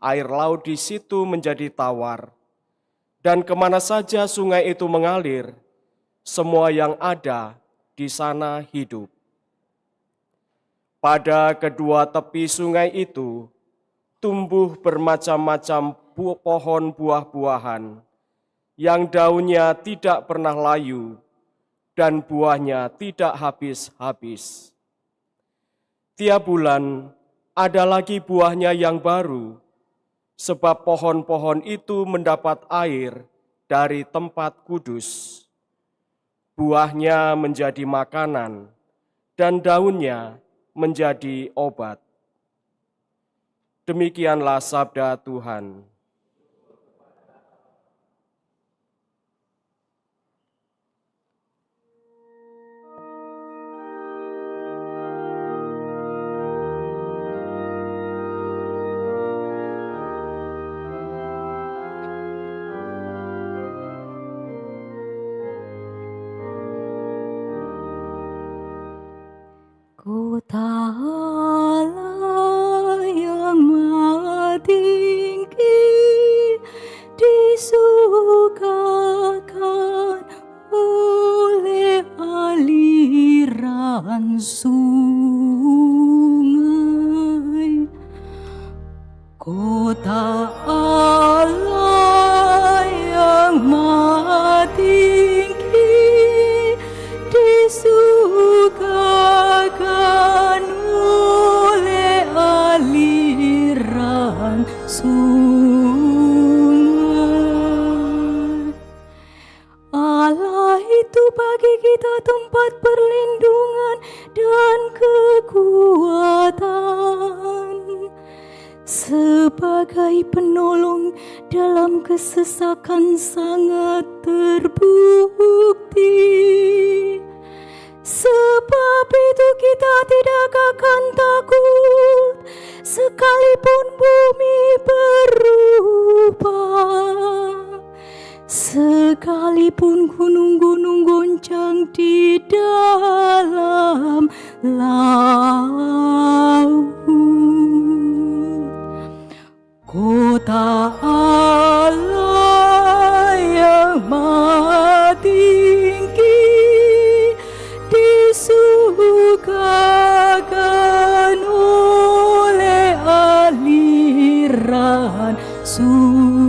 S1: air laut di situ menjadi tawar. Dan kemana saja sungai itu mengalir, semua yang ada di sana hidup. Pada kedua tepi sungai itu, tumbuh bermacam-macam pohon buah-buahan, yang daunnya tidak pernah layu, dan buahnya tidak habis-habis. Tiap bulan ada lagi buahnya yang baru, sebab pohon-pohon itu mendapat air dari tempat kudus. Buahnya menjadi makanan, dan daunnya menjadi obat. Demikianlah sabda Tuhan.
S4: Kota Allah yang maha tinggi disukakan oleh aliran sungai. Kota Allah yang maha tinggi disukakan oleh aliran sungai. Allah itu bagi kita tempat perlindungan dan kekuatan, sebagai penolong dalam kesesakan sangat terbukti. Sebab itu kita tidak akan takut, sekalipun bumi berubah, sekalipun gunung-gunung goncang di dalam laut. Kota Allah yang maha tinggi disukakan oleh aliran sungai.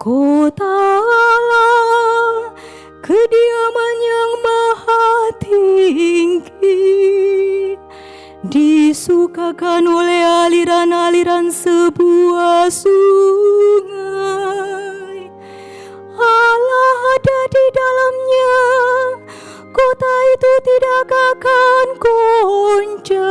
S4: Kota Allah, kediaman yang maha tinggi, disukakan oleh aliran-aliran sebuah sungai. Allah ada di dalamnya, kota itu tidak akan goncang.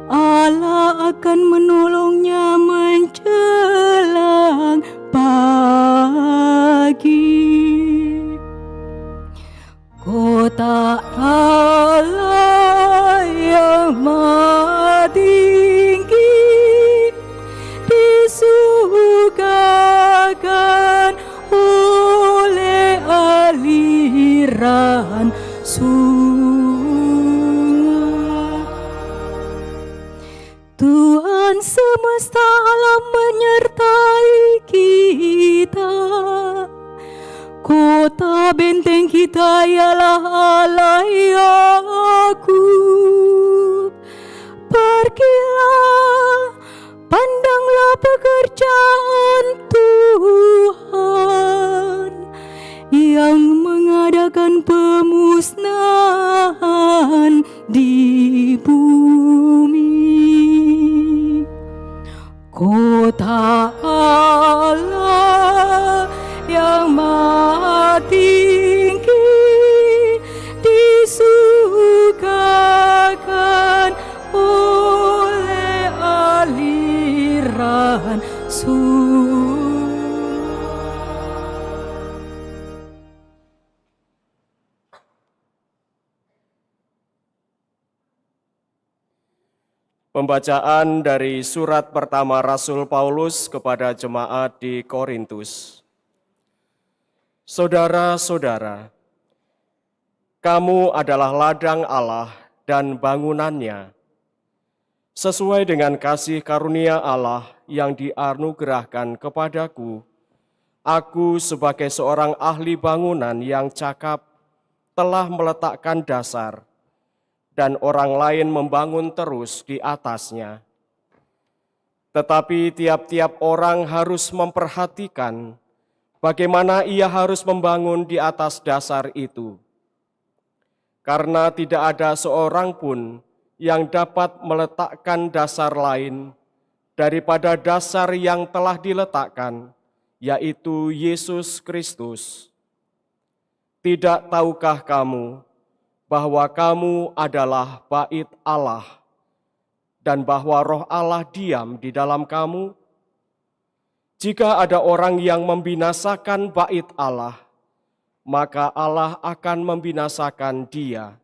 S4: Allah akan menolongnya menjelang pagi. Kota Allah yang maha tinggi disukakan oleh aliran sungai. Tuhan semesta alam menyertai kita. Kota benteng kita ialah Allah yang agung. Pergilah, pandanglah pekerjaan Tuhan yang mengadakan pemusnahan di bumi. Kota Allah yang maha tinggi disukakan oleh aliran sungai.
S1: Pembacaan dari surat pertama Rasul Paulus kepada jemaat di Korintus. Saudara-saudara, kamu adalah ladang Allah dan bangunannya, sesuai dengan kasih karunia Allah yang dianugerahkan kepadaku. Aku sebagai seorang ahli bangunan yang cakap telah meletakkan dasar, dan orang lain membangun terus di atasnya. Tetapi tiap-tiap orang harus memperhatikan bagaimana ia harus membangun di atas dasar itu. Karena tidak ada seorang pun yang dapat meletakkan dasar lain daripada dasar yang telah diletakkan, yaitu Yesus Kristus. Tidak tahukah kamu bahwa kamu adalah bait Allah dan bahwa Roh Allah diam di dalam kamu? Jika ada orang yang membinasakan bait Allah, maka Allah akan membinasakan dia.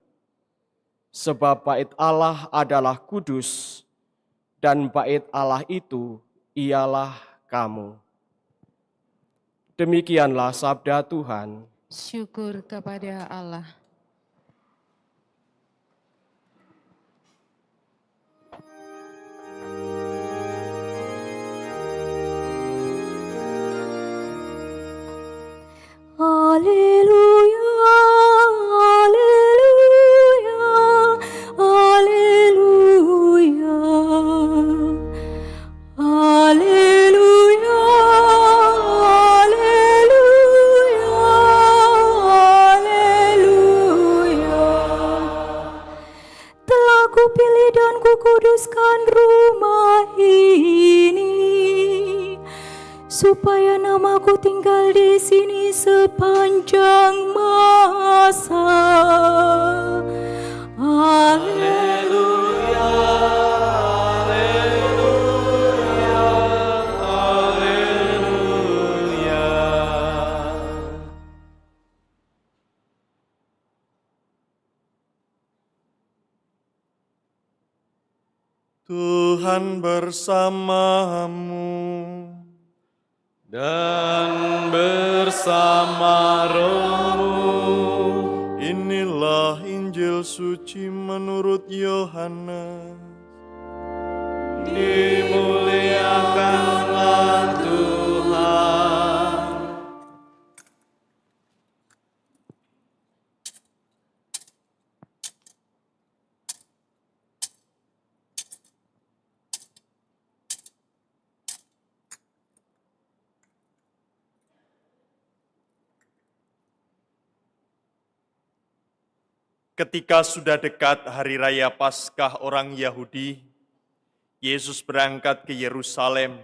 S1: Sebab bait Allah adalah kudus, dan bait Allah itu ialah kamu. Demikianlah sabda Tuhan.
S5: Syukur kepada Allah.
S4: Haleluya, haleluya, haleluya, haleluya, haleluya, haleluya. Telah kupilih dan kukuduskan rumah ini, supaya namaku tinggal di sini sepanjang masa. Haleluya,
S1: Haleluya, haleluya.
S6: Tuhan bersamamu.
S3: Dan bersama rohmu.
S6: Inilah Injil suci menurut Yohanes.
S3: Dimuliakanlah Tuhan.
S6: Ketika sudah dekat hari raya Paskah orang Yahudi, Yesus berangkat ke Yerusalem.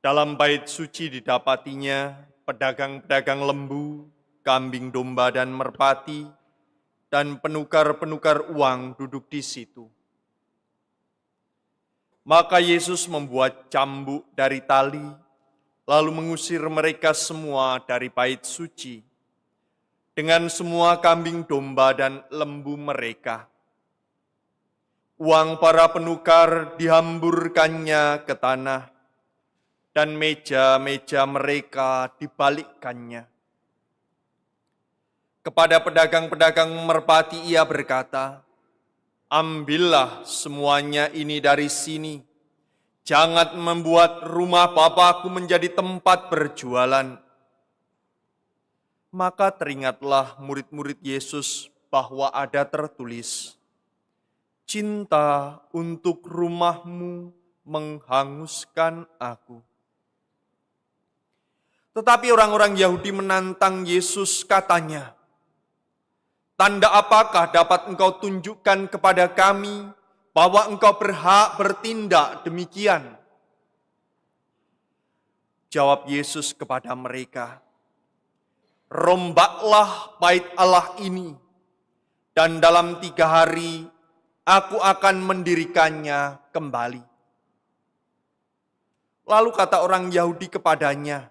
S6: Dalam bait suci didapatinya pedagang-pedagang lembu, kambing domba dan merpati, dan penukar-penukar uang duduk di situ. Maka Yesus membuat cambuk dari tali, lalu mengusir mereka semua dari bait suci, dengan semua kambing domba dan lembu mereka. Uang para penukar dihamburkannya ke tanah, dan meja-meja mereka dibalikkannya. Kepada pedagang-pedagang merpati ia berkata, "Ambillah semuanya ini dari sini, jangan membuat rumah Bapa-Ku menjadi tempat berjualan." Maka teringatlah murid-murid Yesus bahwa ada tertulis, "Cinta untuk rumahmu menghanguskan aku." Tetapi orang-orang Yahudi menantang Yesus, katanya, "Tanda apakah dapat engkau tunjukkan kepada kami bahwa engkau berhak bertindak demikian?" Jawab Yesus kepada mereka, "Rombaklah bait Allah ini, dan dalam 3 hari Aku akan mendirikannya kembali." Lalu kata orang Yahudi kepadanya,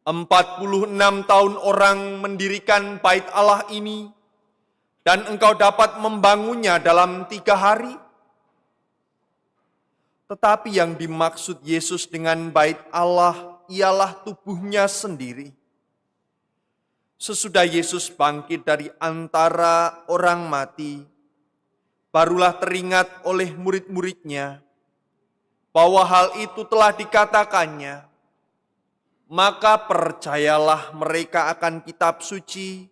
S6: 46 tahun orang mendirikan bait Allah ini, dan engkau dapat membangunnya dalam 3 hari? Tetapi yang dimaksud Yesus dengan bait Allah ialah tubuhnya sendiri. Sesudah Yesus bangkit dari antara orang mati, barulah teringat oleh murid-muridnya bahwa hal itu telah dikatakannya. Maka percayalah mereka akan kitab suci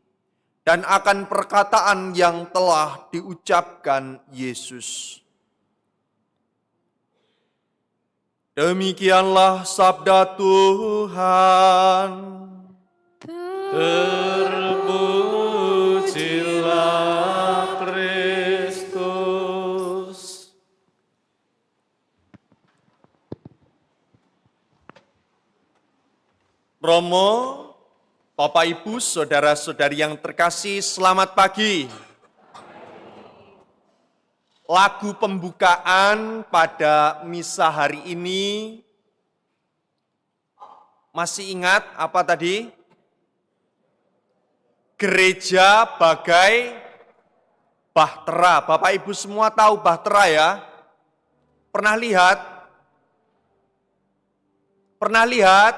S6: dan akan perkataan yang telah diucapkan Yesus. Demikianlah sabda Tuhan.
S3: Terpujilah Kristus.
S6: Romo, Bapak Ibu, saudara-saudari yang terkasih, selamat pagi. Lagu pembukaan pada misa hari ini, masih ingat apa tadi? Gereja bagai bahtera. Bapak Ibu semua tahu bahtera ya? Pernah lihat? Pernah lihat?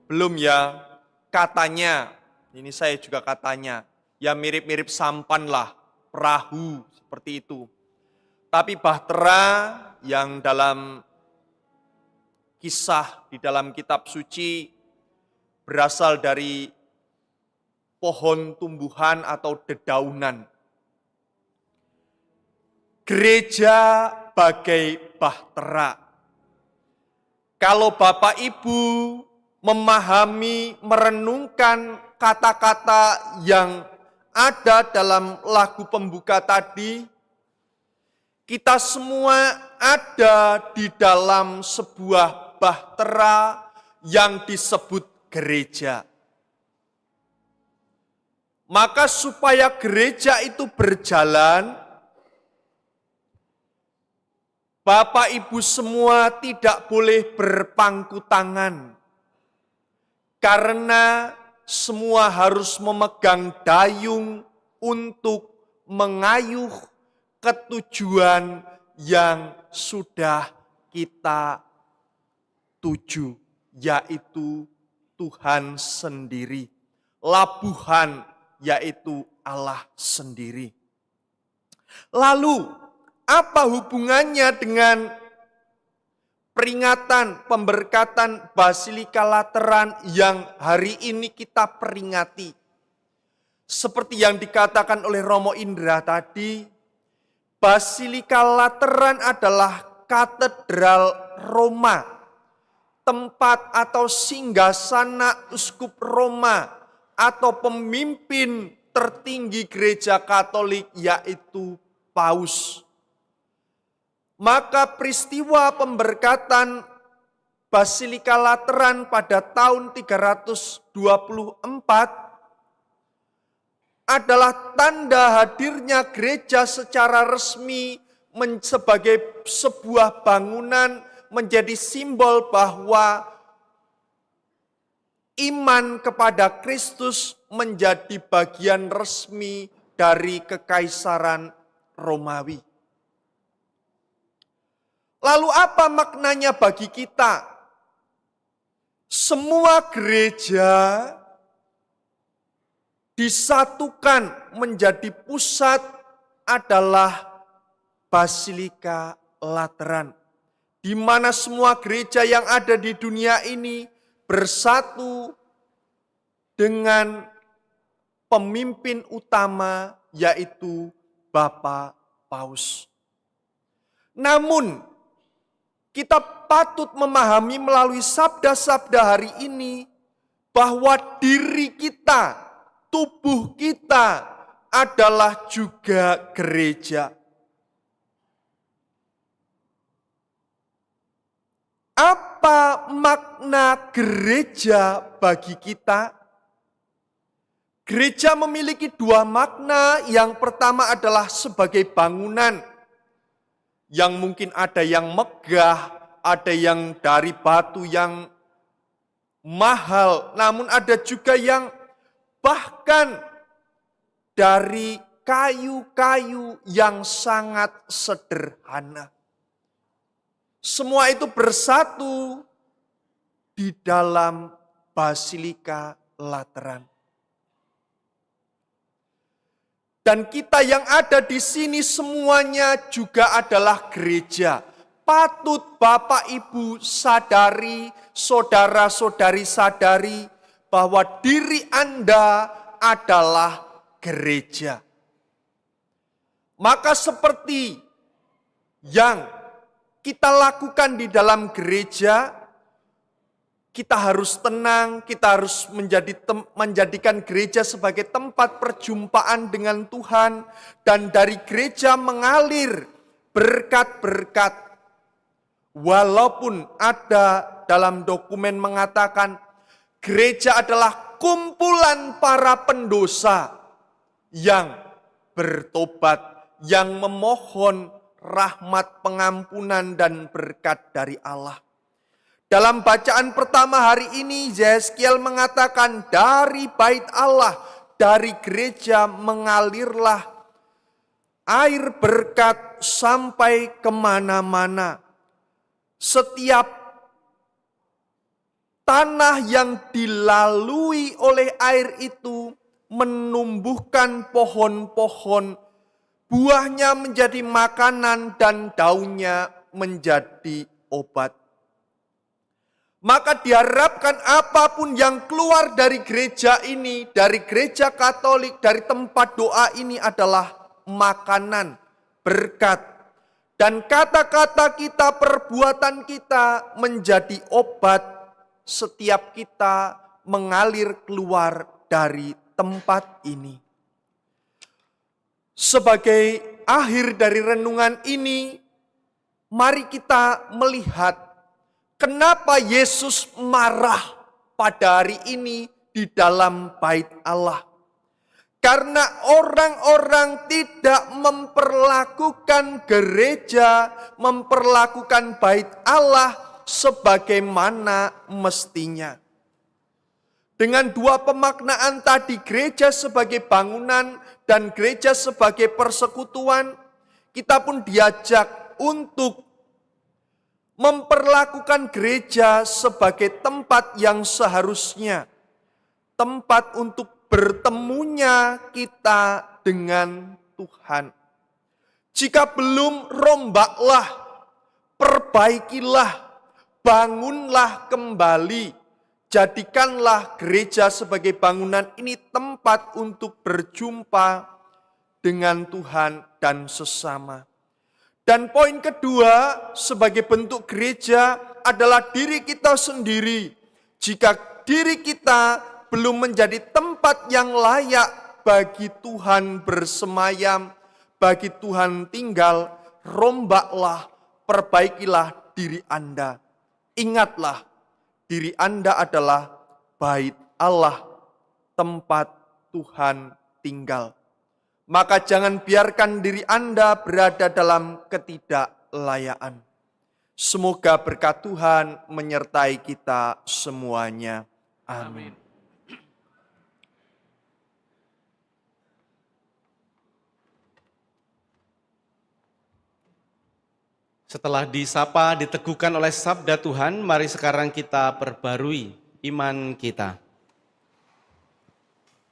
S6: Belum ya? Katanya, ini saya juga katanya, ya mirip-mirip sampan lah, perahu seperti itu. Tapi bahtera yang dalam kisah di dalam kitab suci berasal dari pohon tumbuhan atau dedaunan. Gereja bagai bahtera. Kalau Bapak Ibu memahami, merenungkan kata-kata yang ada dalam lagu pembuka tadi, kita semua ada di dalam sebuah bahtera yang disebut gereja. Maka supaya gereja itu berjalan, Bapak Ibu semua tidak boleh berpangku tangan. Karena semua harus memegang dayung untuk mengayuh ketujuan yang sudah kita tuju, yaitu Tuhan sendiri. Labuhan, yaitu Allah sendiri. Lalu, apa hubungannya dengan peringatan pemberkatan Basilika Lateran yang hari ini kita peringati? Seperti yang dikatakan oleh Romo Indra tadi, Basilika Lateran adalah katedral Roma, tempat atau singgasana uskup Roma atau pemimpin tertinggi gereja Katolik, yaitu Paus. Maka peristiwa pemberkatan Basilika Lateran pada tahun 324 adalah tanda hadirnya gereja secara resmi sebagai sebuah bangunan, menjadi simbol bahwa iman kepada Kristus menjadi bagian resmi dari Kekaisaran Romawi. Lalu apa maknanya bagi kita? Semua gereja disatukan menjadi pusat adalah Basilika Lateran, di mana semua gereja yang ada di dunia ini bersatu dengan pemimpin utama, yaitu Bapak Paus. Namun, kita patut memahami melalui sabda-sabda hari ini bahwa diri kita, tubuh kita adalah juga gereja. Apa makna gereja bagi kita? Gereja memiliki dua makna. Yang pertama adalah sebagai bangunan yang mungkin ada yang megah, ada yang dari batu yang mahal, namun ada juga yang bahkan dari kayu-kayu yang sangat sederhana. Semua itu bersatu di dalam Basilika Lateran. Dan kita yang ada di sini semuanya juga adalah gereja. Patut Bapak Ibu sadari, saudara-saudari sadari bahwa diri Anda adalah gereja. Maka seperti yang kita lakukan di dalam gereja, kita harus tenang, kita harus menjadikan gereja sebagai tempat perjumpaan dengan Tuhan, dan dari gereja mengalir berkat-berkat. Walaupun ada dalam dokumen mengatakan gereja adalah kumpulan para pendosa yang bertobat, yang memohon rahmat pengampunan dan berkat dari Allah. Dalam bacaan pertama hari ini, Yeskiel mengatakan dari bait Allah, dari gereja mengalirlah air berkat sampai kemana-mana. Setiap tanah yang dilalui oleh air itu menumbuhkan pohon-pohon, buahnya menjadi makanan dan daunnya menjadi obat. Maka diharapkan apapun yang keluar dari gereja ini, dari gereja Katolik, dari tempat doa ini adalah makanan, berkat. Dan kata-kata kita, perbuatan kita menjadi obat setiap kita mengalir keluar dari tempat ini. Sebagai akhir dari renungan ini, mari kita melihat kenapa Yesus marah pada hari ini di dalam bait Allah. Karena orang-orang tidak memperlakukan gereja, memperlakukan bait Allah sebagaimana mestinya. Dengan dua pemaknaan tadi, gereja sebagai bangunan dan gereja sebagai persekutuan, kita pun diajak untuk memperlakukan gereja sebagai tempat yang seharusnya, tempat untuk bertemunya kita dengan Tuhan. Jika belum, rombaklah, perbaikilah, bangunlah kembali. Jadikanlah gereja sebagai bangunan ini tempat untuk berjumpa dengan Tuhan dan sesama. Dan poin kedua, sebagai bentuk gereja adalah diri kita sendiri. Jika diri kita belum menjadi tempat yang layak bagi Tuhan bersemayam, bagi Tuhan tinggal, rombaklah, perbaikilah diri Anda. Ingatlah, diri Anda adalah bait Allah, tempat Tuhan tinggal. Maka jangan biarkan diri Anda berada dalam ketidaklayaan. Semoga berkat Tuhan menyertai kita semuanya. Amin.
S3: Setelah disapa, diteguhkan oleh sabda Tuhan, mari sekarang kita perbarui iman kita.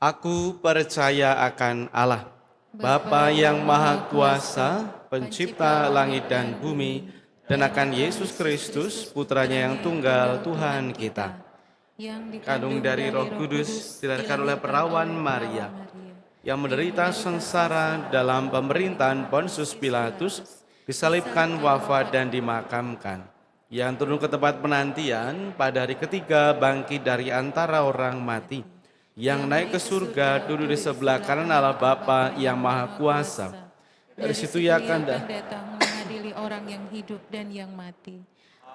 S3: Aku percaya akan Allah, Bapa yang Maha Kuasa, Pencipta langit dan bumi, dan akan Yesus Kristus, Putranya yang tunggal, Tuhan kita, yang dikandung dari Roh Kudus, dilahirkan oleh perawan Maria, yang menderita sengsara dalam pemerintahan Pontius Pilatus, disalibkan, wafat, dan dimakamkan, yang turun ke tempat penantian, pada hari ketiga bangkit dari antara orang mati, yang naik ke surga, duduk di sebelah kanan Allah Bapa yang Maha Kuasa. Dari situ ia akan datang mengadili orang yang hidup dan yang mati.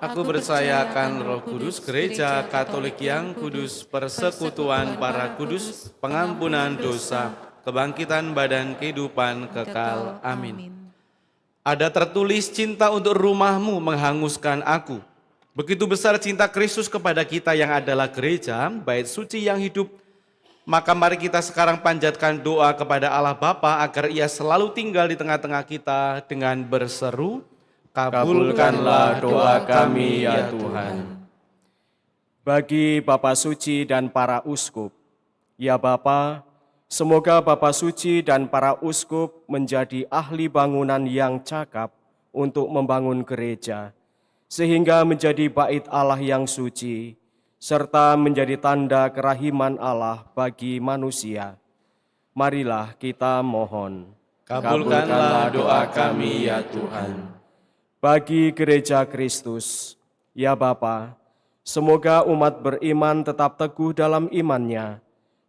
S3: Aku percaya akan Roh Kudus, gereja Katolik yang kudus, persekutuan para kudus, pengampunan dosa, kebangkitan badan kehidupan kekal. Amin. Ada tertulis, cinta untuk rumahmu menghanguskan aku. Begitu besar cinta Kristus kepada kita yang adalah gereja, bait suci yang hidup. Maka mari kita sekarang panjatkan doa kepada Allah Bapa agar Ia selalu tinggal di tengah-tengah kita dengan berseru, kabulkanlah doa kami ya Tuhan.
S1: Bagi Bapa Suci dan para uskup, ya Bapa, semoga Bapa Suci dan para uskup menjadi ahli bangunan yang cakap untuk membangun gereja, sehingga menjadi bait Allah yang suci, serta menjadi tanda kerahiman Allah bagi manusia. Marilah kita mohon.
S3: Kabulkanlah doa kami ya Tuhan.
S1: Bagi gereja Kristus, ya Bapa, semoga umat beriman tetap teguh dalam imannya,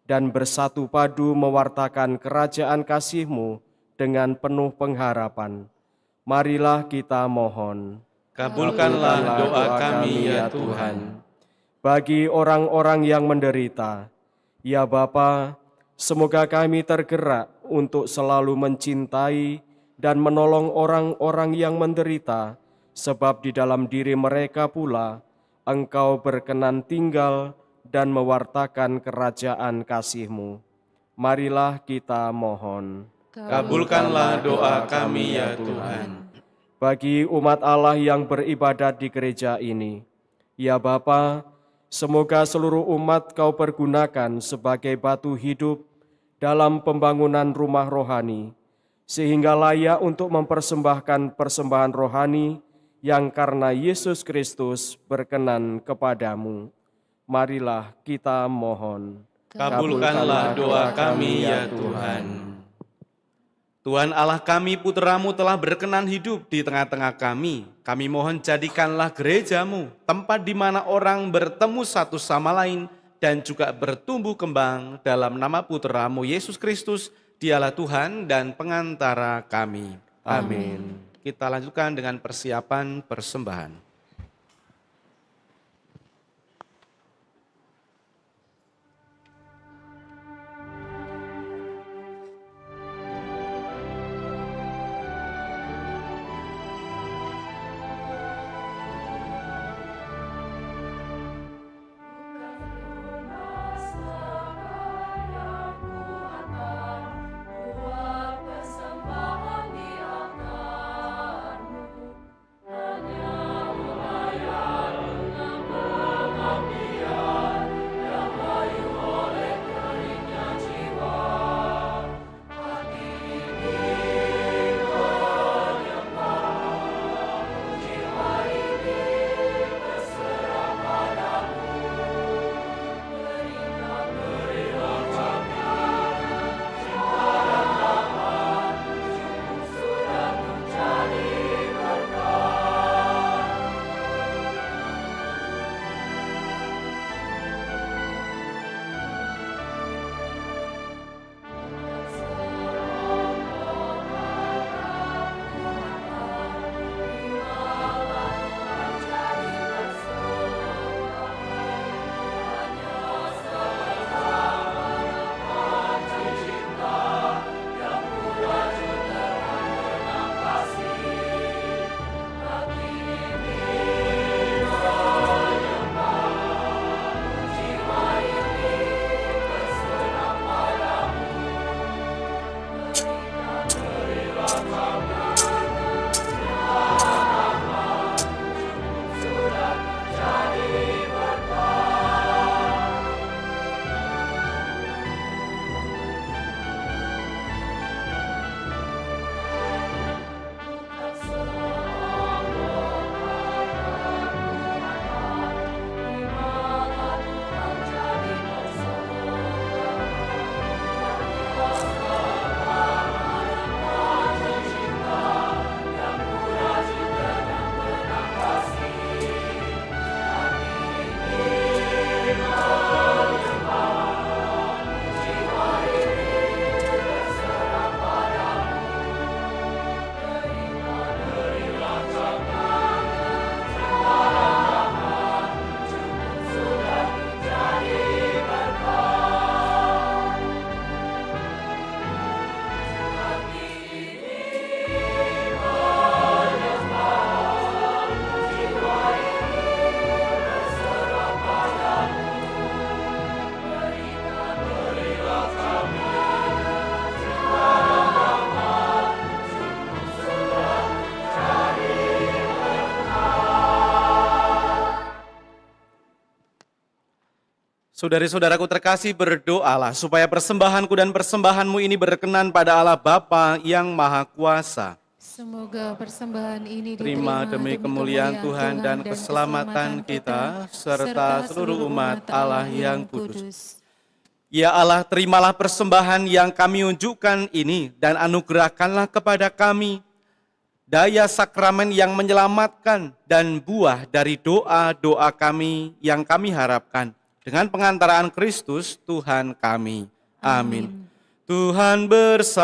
S1: dan bersatu padu mewartakan kerajaan kasih-Mu dengan penuh pengharapan. Marilah kita mohon.
S3: Kabulkanlah doa kami ya Tuhan.
S1: Bagi orang-orang yang menderita, ya Bapa, semoga kami tergerak untuk selalu mencintai dan menolong orang-orang yang menderita, sebab di dalam diri mereka pula Engkau berkenan tinggal dan mewartakan kerajaan kasih-Mu. Marilah kita mohon.
S3: Kabulkanlah doa kami ya Tuhan.
S1: Bagi umat Allah yang beribadat di gereja ini, ya Bapa, semoga seluruh umat Kau pergunakan sebagai batu hidup dalam pembangunan rumah rohani, sehingga layak untuk mempersembahkan persembahan rohani yang karena Yesus Kristus berkenan kepadamu. Marilah kita mohon.
S3: Kabulkanlah doa kami ya Tuhan. Tuhan Allah kami, Putra-Mu telah berkenan hidup di tengah-tengah kami. Kami mohon jadikanlah gereja-Mu tempat di mana orang bertemu satu sama lain dan juga bertumbuh kembang dalam nama Putra-Mu Yesus Kristus, Dialah Tuhan dan pengantara kami. Amin. Kita lanjutkan dengan persiapan persembahan.
S4: Persembahan di altar.
S3: Saudari-saudaraku terkasih, berdoalah supaya persembahanku dan persembahanmu ini berkenan pada Allah Bapa yang Maha Kuasa.
S5: Semoga persembahan ini
S3: Terima
S5: diterima
S3: demi kemuliaan Tuhan dan keselamatan kita, serta seluruh umat Allah yang kudus. Ya Allah, terimalah persembahan yang kami unjukkan ini dan anugerahkanlah kepada kami daya sakramen yang menyelamatkan dan buah dari doa-doa kami yang kami harapkan. Dengan pengantaraan Kristus Tuhan kami. Amin. Tuhan bersamamu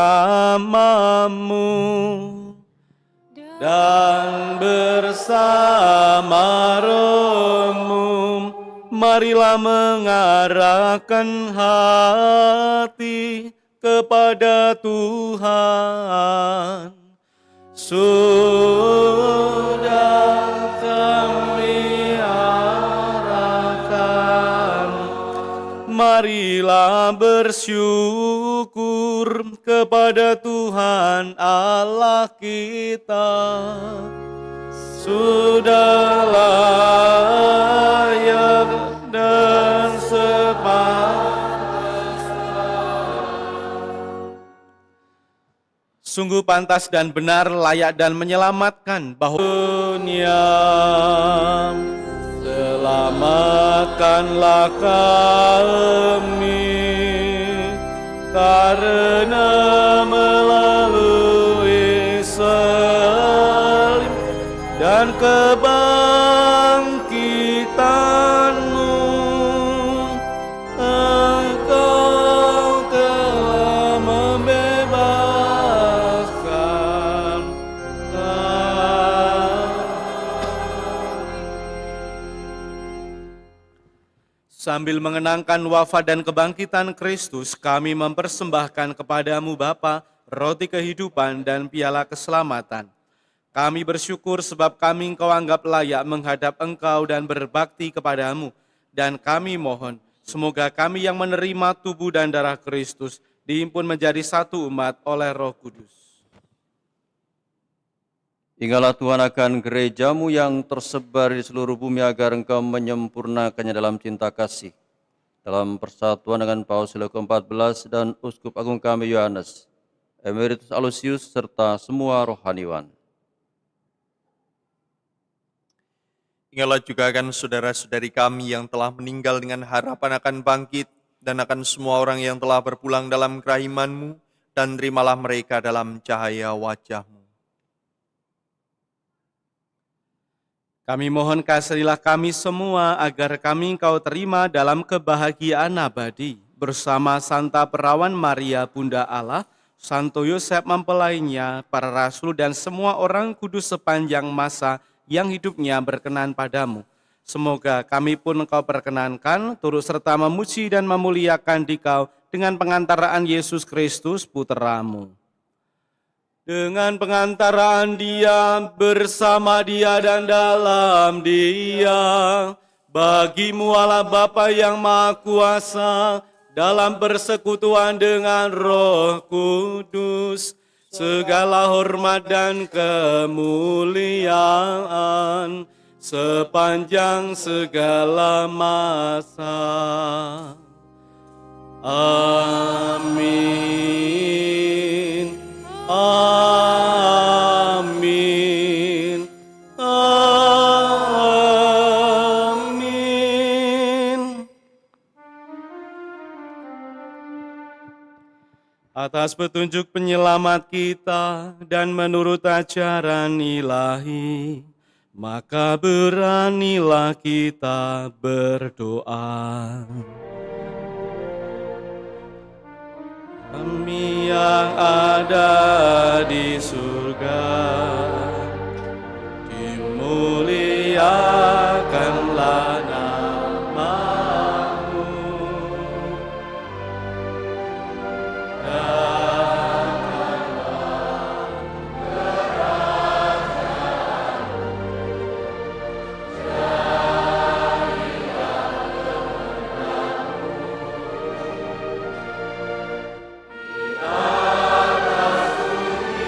S3: dan bersama rohmu. Marilah mengarahkan hati kepada Tuhan. Sudah kami arahkan, marilah bersyukur kepada Tuhan Allah kita. Sudah layak dan sungguh pantas dan benar, layak dan menyelamatkan bahwa dunia. Selamatkanlah kami karena melalui salib dan kebangkitan-Mu Engkau telah membebaskan Sambil mengenangkan wafat dan kebangkitan Kristus, kami mempersembahkan kepadamu Bapa, roti kehidupan dan piala keselamatan. Kami bersyukur sebab kami Engkau anggap layak menghadap Engkau dan berbakti kepadamu. Dan kami mohon, semoga kami yang menerima tubuh dan darah Kristus dihimpun menjadi satu umat oleh Roh Kudus.
S7: Ingatlah Tuhan akan gerejamu yang tersebar di seluruh bumi agar Engkau menyempurnakannya dalam cinta kasih. Dalam persatuan dengan Paus Leo ke-14 dan Uskup Agung kami Yohanes, Emeritus Aloysius, serta semua rohaniwan.
S6: Ingatlah juga akan saudara-saudari kami yang telah meninggal dengan harapan akan bangkit, dan akan semua orang yang telah berpulang dalam kerahiman-Mu, dan terimalah mereka dalam cahaya wajah-Mu.
S3: Kami mohon kasihlah kami semua agar kami Engkau terima dalam kebahagiaan abadi bersama Santa Perawan Maria Bunda Allah, Santo Yosef mempelainya, para rasul dan semua orang kudus sepanjang masa yang hidupnya berkenan padamu. Semoga kami pun Engkau perkenankan turut serta memuji dan memuliakan Dikau dengan pengantaraan Yesus Kristus Putra-Mu. Dengan pengantaraan Dia, bersama Dia dan dalam Dia, bagi-Mu Allah Bapa yang Maha Kuasa, dalam persekutuan dengan Roh Kudus, segala hormat dan kemuliaan sepanjang segala masa. Amin. Amin. Amin. Atas petunjuk penyelamat kita dan menurut ajaran ilahi, maka beranilah kita berdoa. Kami yang ada di surga, dimuliakanlah nama-Mu. Datanglah kerajaan-Mu, jadilah kehendak-Mu di atas bumi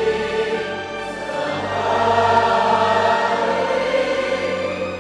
S3: seperti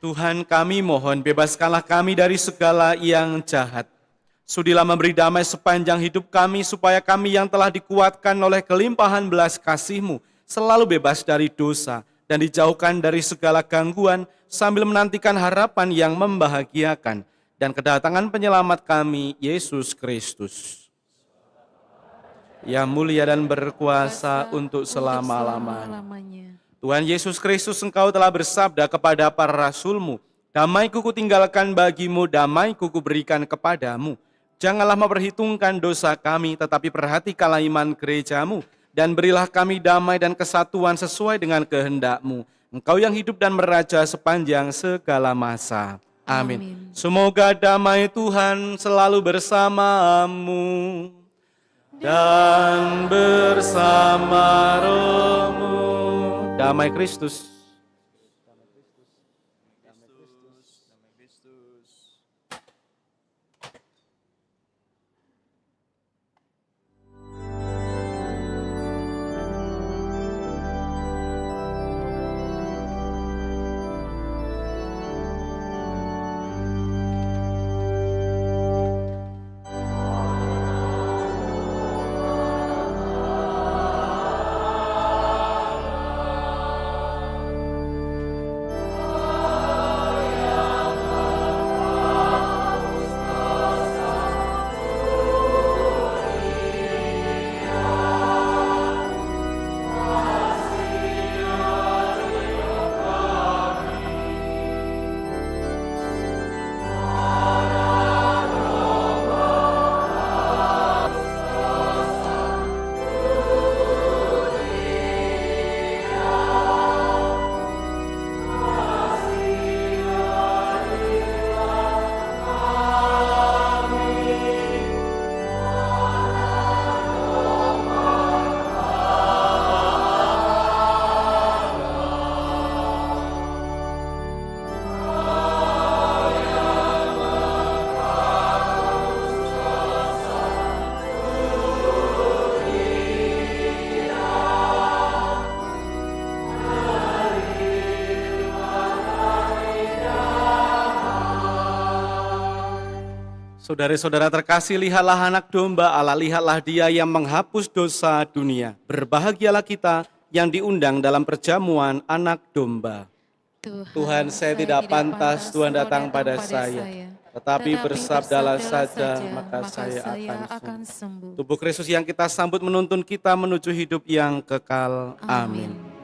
S3: Tuhan, kami mohon bebaskanlah kami dari segala yang jahat. Sudilah memberi damai sepanjang hidup kami, supaya kami yang telah dikuatkan oleh kelimpahan belas kasih-Mu selalu bebas dari dosa dan dijauhkan dari segala gangguan, sambil menantikan harapan yang membahagiakan dan kedatangan penyelamat kami, Yesus Kristus. Yang mulia dan berkuasa untuk selama-lamanya. Tuhan Yesus Kristus, Engkau telah bersabda kepada para rasul-Mu, damai-Ku kutinggalkan bagimu, damai-Ku kuberikan kepadamu. Janganlah memperhitungkan dosa kami, tetapi perhatikanlah iman gereja-Mu, dan berilah kami damai dan kesatuan sesuai dengan kehendak-Mu. Engkau yang hidup dan meraja sepanjang segala masa. Amin. Semoga damai Tuhan selalu bersamamu dan bersama rohmu. Damai Kristus. Saudara-saudara terkasih, lihatlah anak domba Allah, lihatlah Dia yang menghapus dosa dunia. Berbahagialah kita yang diundang dalam perjamuan anak domba. Tuhan, saya tidak pantas Tuhan datang pada saya, tetapi bersabdalah saja, maka saya akan sembuh. Tubuh Kristus yang kita sambut menuntun kita menuju hidup yang kekal. Amin.
S4: Percaya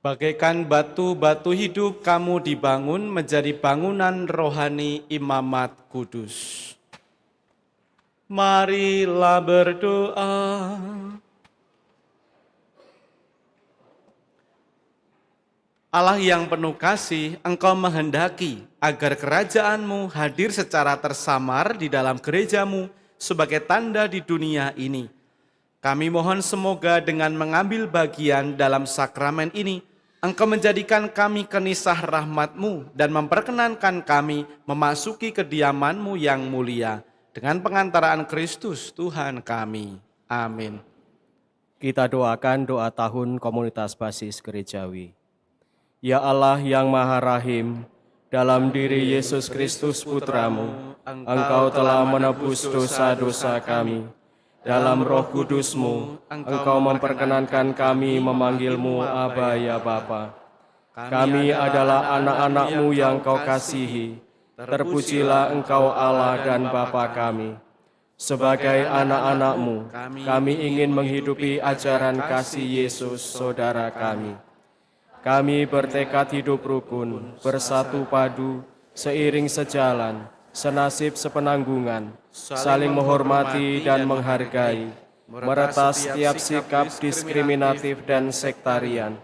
S3: Bagaikan batu-batu hidup kamu dibangun menjadi bangunan rohani imamat kudus. Marilah berdoa. Allah yang penuh kasih, Engkau menghendaki agar kerajaan-Mu hadir secara tersamar di dalam gereja-Mu sebagai tanda di dunia ini. Kami mohon semoga dengan mengambil bagian dalam sakramen ini, Engkau menjadikan kami kenisah rahmat-Mu dan memperkenankan kami memasuki kediaman-Mu yang mulia. Dengan pengantaraan Kristus Tuhan kami. Amin.
S1: Kita doakan doa tahun komunitas basis gerejawi. Ya Allah yang Maha Rahim, dalam diri Yesus Kristus Putra-Mu, Engkau telah menebus dosa-dosa kami. Dalam Roh Kudus-Mu, Engkau memperkenankan kami memanggil-Mu Aba ya Bapa. Kami adalah anak-anak-Mu yang Kau kasihi. Terpujilah Engkau Allah dan Bapa kami. Sebagai anak-anak-Mu, kami ingin menghidupi ajaran kasih Yesus, Saudara kami. Kami bertekad hidup rukun, bersatu padu, seiring sejalan, senasib sepenanggungan, saling menghormati dan menghargai, meretas setiap sikap diskriminatif dan sektarian.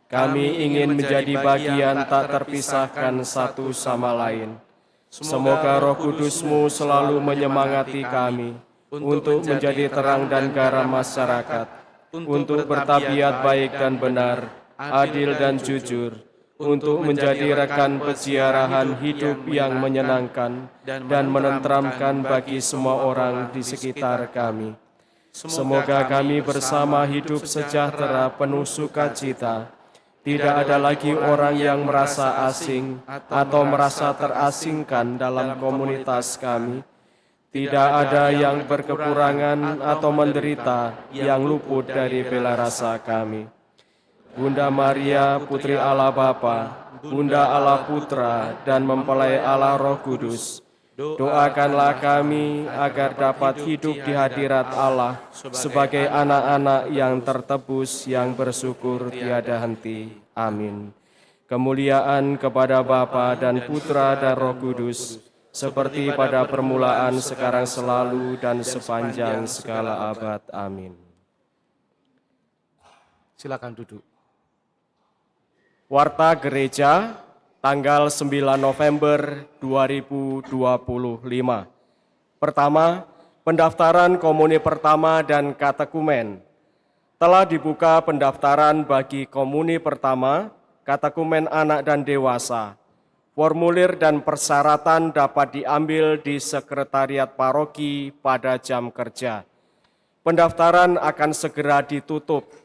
S1: Kami ingin menjadi bagian tak terpisahkan satu sama lain. Semoga Roh Kudus-Mu selalu menyemangati kami untuk menjadi terang dan garam masyarakat, untuk bertabiat baik dan benar, adil dan jujur, untuk menjadi rekan peziarahan hidup yang menyenangkan dan menenteramkan bagi semua orang di sekitar kami. Semoga kami bersama hidup sejahtera penuh sukacita. Tidak ada lagi orang yang merasa asing atau merasa terasingkan dalam komunitas kami. Tidak ada yang berkekurangan atau menderita yang luput dari bela rasa kami. Bunda Maria, Putri Allah Bapa, Bunda Allah Putra, dan mempelai Allah Roh Kudus, doakanlah kami agar dapat hidup di hadirat Allah sebagai anak-anak yang tertebus, yang bersyukur tiada henti. Amin. Kemuliaan kepada Bapa dan Putra dan Roh Kudus, seperti pada permulaan, sekarang, selalu, dan sepanjang segala abad. Amin.
S3: Silakan duduk.
S1: Warta Gereja, tanggal 9 November 2025. Pertama, pendaftaran komuni pertama dan katekumen. Telah dibuka pendaftaran bagi komuni pertama, katekumen anak dan dewasa. Formulir dan persyaratan dapat diambil di sekretariat paroki pada jam kerja. Pendaftaran akan segera ditutup.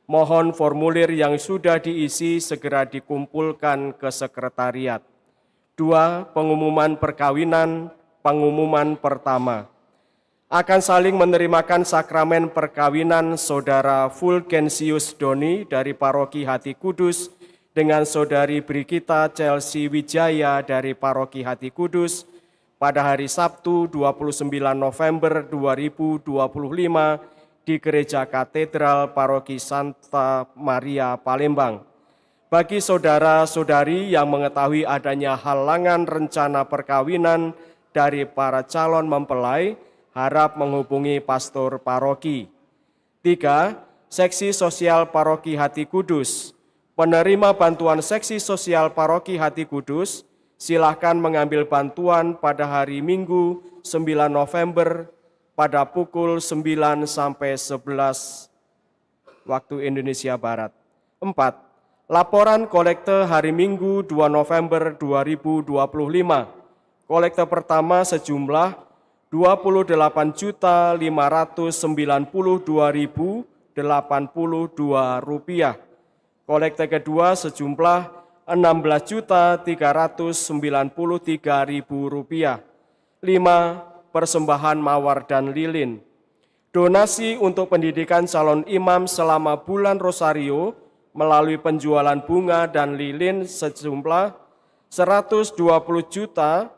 S1: Mohon formulir yang sudah diisi segera dikumpulkan ke sekretariat. 2. Pengumuman perkawinan, pengumuman pertama. Akan saling menerimakan sakramen perkawinan Saudara Fulgensius Doni dari Paroki Hati Kudus dengan Saudari Brigita Chelsea Wijaya dari Paroki Hati Kudus pada hari Sabtu 29 November 2025 di Gereja Katedral Paroki Santa Maria Palembang. Bagi saudara-saudari yang mengetahui adanya halangan rencana perkawinan dari para calon mempelai, harap menghubungi pastor paroki. 3. Seksi Sosial Paroki Hati Kudus. Penerima bantuan Seksi Sosial Paroki Hati Kudus, silakan mengambil bantuan pada hari Minggu 9 November pada pukul 9 sampai 11 waktu Indonesia Barat. 4. Laporan kolekte hari Minggu 2 November 2025. Kolekte pertama sejumlah Rp28.592.082. Kolekte kedua sejumlah Rp16.393.000. 5. Persembahan mawar dan lilin. Donasi untuk pendidikan calon imam selama bulan Rosario melalui penjualan bunga dan lilin sejumlah Rp120.070.089.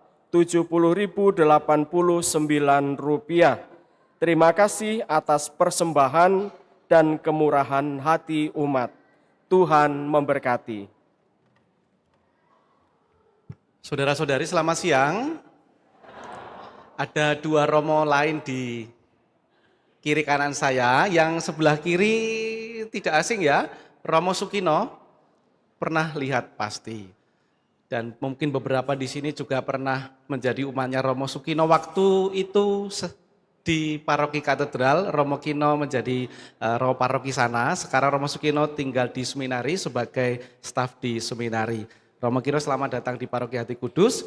S1: Terima kasih atas persembahan dan kemurahan hati umat. Tuhan memberkati.
S3: Saudara-saudari, selamat siang. Ada dua romo lain di kiri kanan saya. Yang sebelah kiri tidak asing ya, Romo Sukino. Pernah lihat pasti. Dan mungkin beberapa di sini juga pernah menjadi umatnya Romo Sukino. Waktu itu di paroki katedral, Romo Kino menjadi romo paroki sana. Sekarang Romo Sukino tinggal di seminari sebagai staf di seminari. Romo Kino selamat datang di paroki Hati Kudus.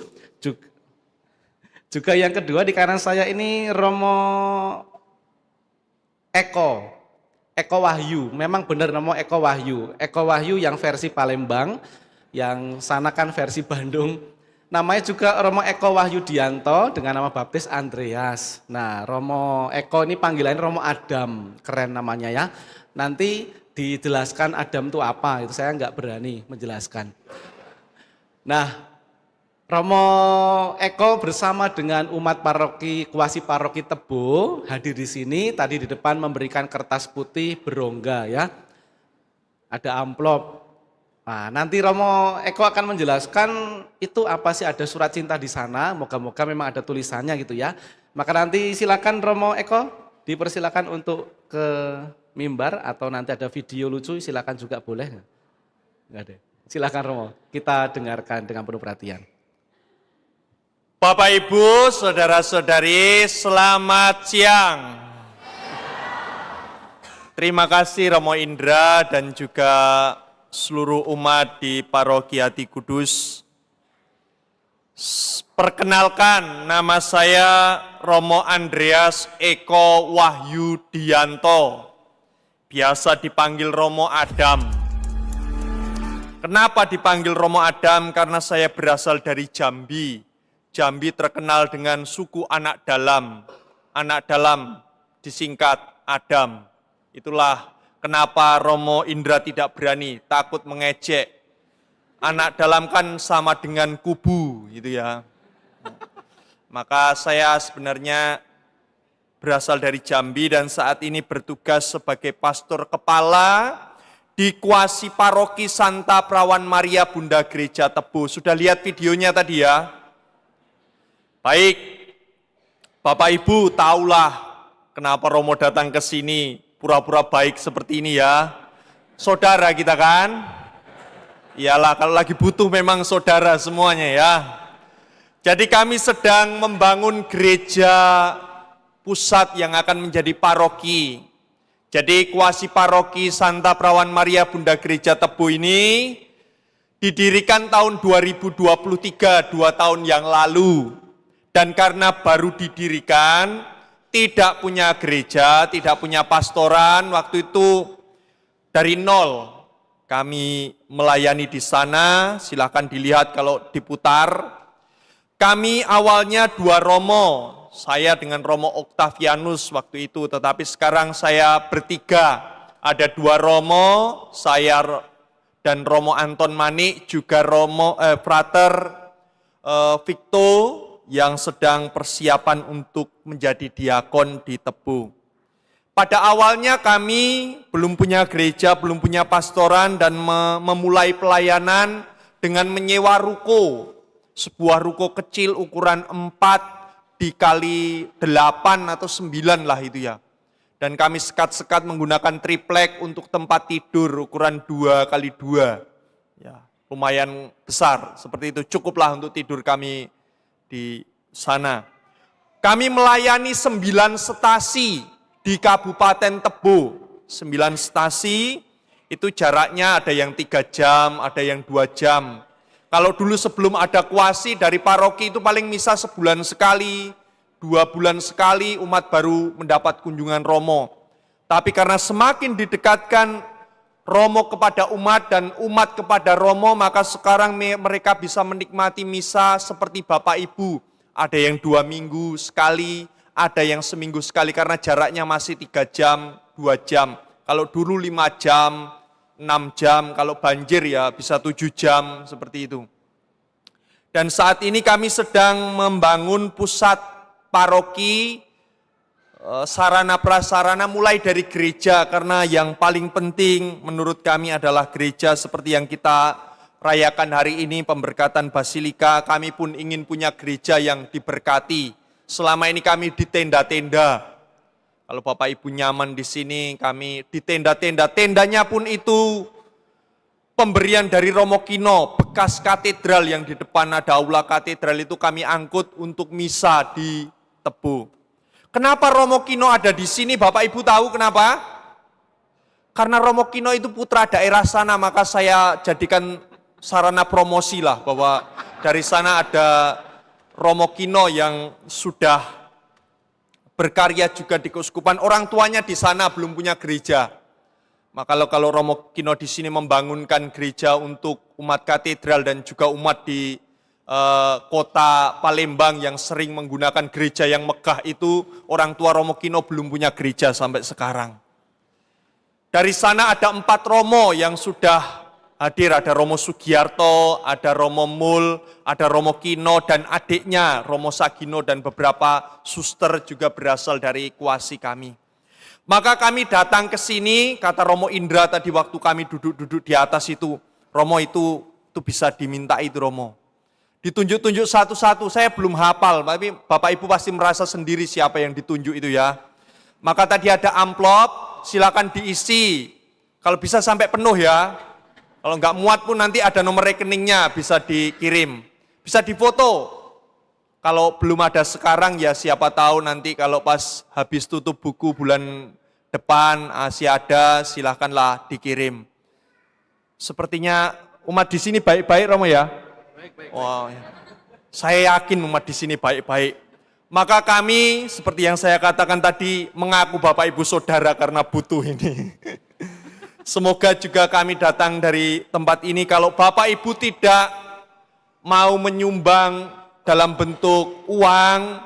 S3: Juga yang kedua di kanan saya ini Romo Eko Wahyu. Memang benar Romo Eko Wahyu. Eko Wahyu yang versi Palembang, yang sana kan versi Bandung. Namanya juga Romo Eko Wahyu Dianto dengan nama baptis Andreas. Nah, Romo Eko ini panggilannya Romo Adam, keren namanya ya. Nanti dijelaskan Adam itu apa, itu saya nggak berani menjelaskan. Nah, Romo Eko bersama dengan umat paroki Kuasi Paroki Tebo hadir di sini. Tadi di depan memberikan kertas putih berongga ya. Ada amplop. Nah, nanti Romo Eko akan menjelaskan itu apa sih, ada surat cinta di sana. Moga-moga memang ada tulisannya gitu ya. Maka nanti silakan Romo Eko dipersilakan untuk ke mimbar atau nanti ada video lucu silakan juga boleh. Enggak ada. Silakan Romo, kita dengarkan dengan penuh perhatian.
S6: Bapak Ibu, saudara-saudari, selamat siang. Terima kasih Romo Indra dan juga seluruh umat di Paroki Hati Kudus. Perkenalkan, nama saya Romo Andreas Eko Wahyu Dianto. Biasa dipanggil Romo Adam. Kenapa dipanggil Romo Adam? Karena saya berasal dari Jambi. Jambi terkenal dengan suku anak dalam. Anak dalam disingkat Adam. Itulah kenapa Romo Indra tidak berani, takut mengejek. Anak dalam kan sama dengan kubu gitu ya. Maka saya sebenarnya berasal dari Jambi dan saat ini bertugas sebagai pastor kepala di Kuasi Paroki Santa Perawan Maria Bunda Gereja Tebo. Sudah lihat videonya tadi ya? Baik, Bapak Ibu tahulah kenapa Romo datang ke sini, pura-pura baik seperti ini ya. Saudara kita kan? Iyalah, kalau lagi butuh memang saudara semuanya ya. Jadi kami sedang membangun gereja pusat yang akan menjadi paroki. Jadi Kuasi Paroki Santa Perawan Maria Bunda Gereja Tebo ini didirikan tahun 2023, 2 tahun yang lalu. Dan karena baru didirikan, tidak punya gereja, tidak punya pastoran, waktu itu dari nol kami melayani di sana, silahkan dilihat kalau diputar. Kami awalnya 2 romo, saya dengan Romo Octavianus waktu itu, tetapi sekarang saya bertiga. Ada 2 romo, saya dan Romo Anton Manik, juga Romo Frater Victo yang sedang persiapan untuk menjadi diakon di Tebo. Pada awalnya kami belum punya gereja, belum punya pastoran dan memulai pelayanan dengan menyewa ruko. Sebuah ruko kecil ukuran 4 dikali 8 atau 9 lah itu ya. Dan kami sekat-sekat menggunakan triplek untuk tempat tidur ukuran 2 kali 2. Ya, lumayan besar seperti itu, cukuplah untuk tidur kami di sana. Kami melayani 9 stasi di Kabupaten Tebo. 9 stasi itu jaraknya ada yang 3 jam, ada yang 2 jam. Kalau dulu sebelum ada kuasi dari paroki itu paling misa sebulan sekali, 2 bulan sekali umat baru mendapat kunjungan romo. Tapi karena semakin didekatkan romo kepada umat dan umat kepada romo, maka sekarang mereka bisa menikmati misa seperti Bapak Ibu. Ada yang 2 minggu sekali, ada yang seminggu sekali karena jaraknya masih 3 jam, 2 jam. Kalau dulu 5 jam, 6 jam, kalau banjir ya bisa 7 jam, seperti itu. Dan saat ini kami sedang membangun pusat paroki sarana prasarana mulai dari gereja, karena yang paling penting menurut kami adalah gereja seperti yang kita rayakan hari ini, pemberkatan Basilika. Kami pun ingin punya gereja yang diberkati. Selama ini kami di tenda-tenda. Kalau Bapak Ibu nyaman di sini, kami di tenda-tenda. Tendanya pun itu pemberian dari Romo Kino, bekas katedral yang di depan ada aula katedral itu kami angkut untuk misa di Tebu. Kenapa Romo Kino ada di sini? Bapak Ibu tahu kenapa? Karena Romo Kino itu putra daerah sana, maka saya jadikan sarana promosi lah bahwa dari sana ada Romo Kino yang sudah berkarya juga di keuskupan, orang tuanya di sana belum punya gereja. Maka kalau Romo Kino di sini membangunkan gereja untuk umat katedral dan juga umat di kota Palembang yang sering menggunakan gereja yang megah itu, orang tua Romo Kino belum punya gereja sampai sekarang. Dari sana ada 4 Romo yang sudah hadir, ada Romo Sugiarto, ada Romo Mul, ada Romo Kino dan adiknya Romo Sagino dan beberapa suster juga berasal dari kuasi kami. Maka kami datang ke sini, kata Romo Indra tadi waktu kami duduk-duduk di atas itu, Romo itu bisa diminta itu Romo. Ditunjuk-tunjuk satu-satu, saya belum hafal, tapi Bapak Ibu pasti merasa sendiri siapa yang ditunjuk itu ya. Maka tadi ada amplop, silakan diisi, kalau bisa sampai penuh ya. Kalau nggak muat pun nanti ada nomor rekeningnya, bisa dikirim, bisa difoto. Kalau belum ada sekarang ya siapa tahu nanti kalau pas habis tutup buku bulan depan masih ada, silahkanlah dikirim. Sepertinya umat di sini baik-baik Romo ya? Baik-baik. Oh, ya. Saya yakin umat di sini baik-baik. Maka kami seperti yang saya katakan tadi mengaku Bapak Ibu Saudara karena butuh ini. Semoga juga kami datang dari tempat ini, kalau Bapak Ibu tidak mau menyumbang dalam bentuk uang,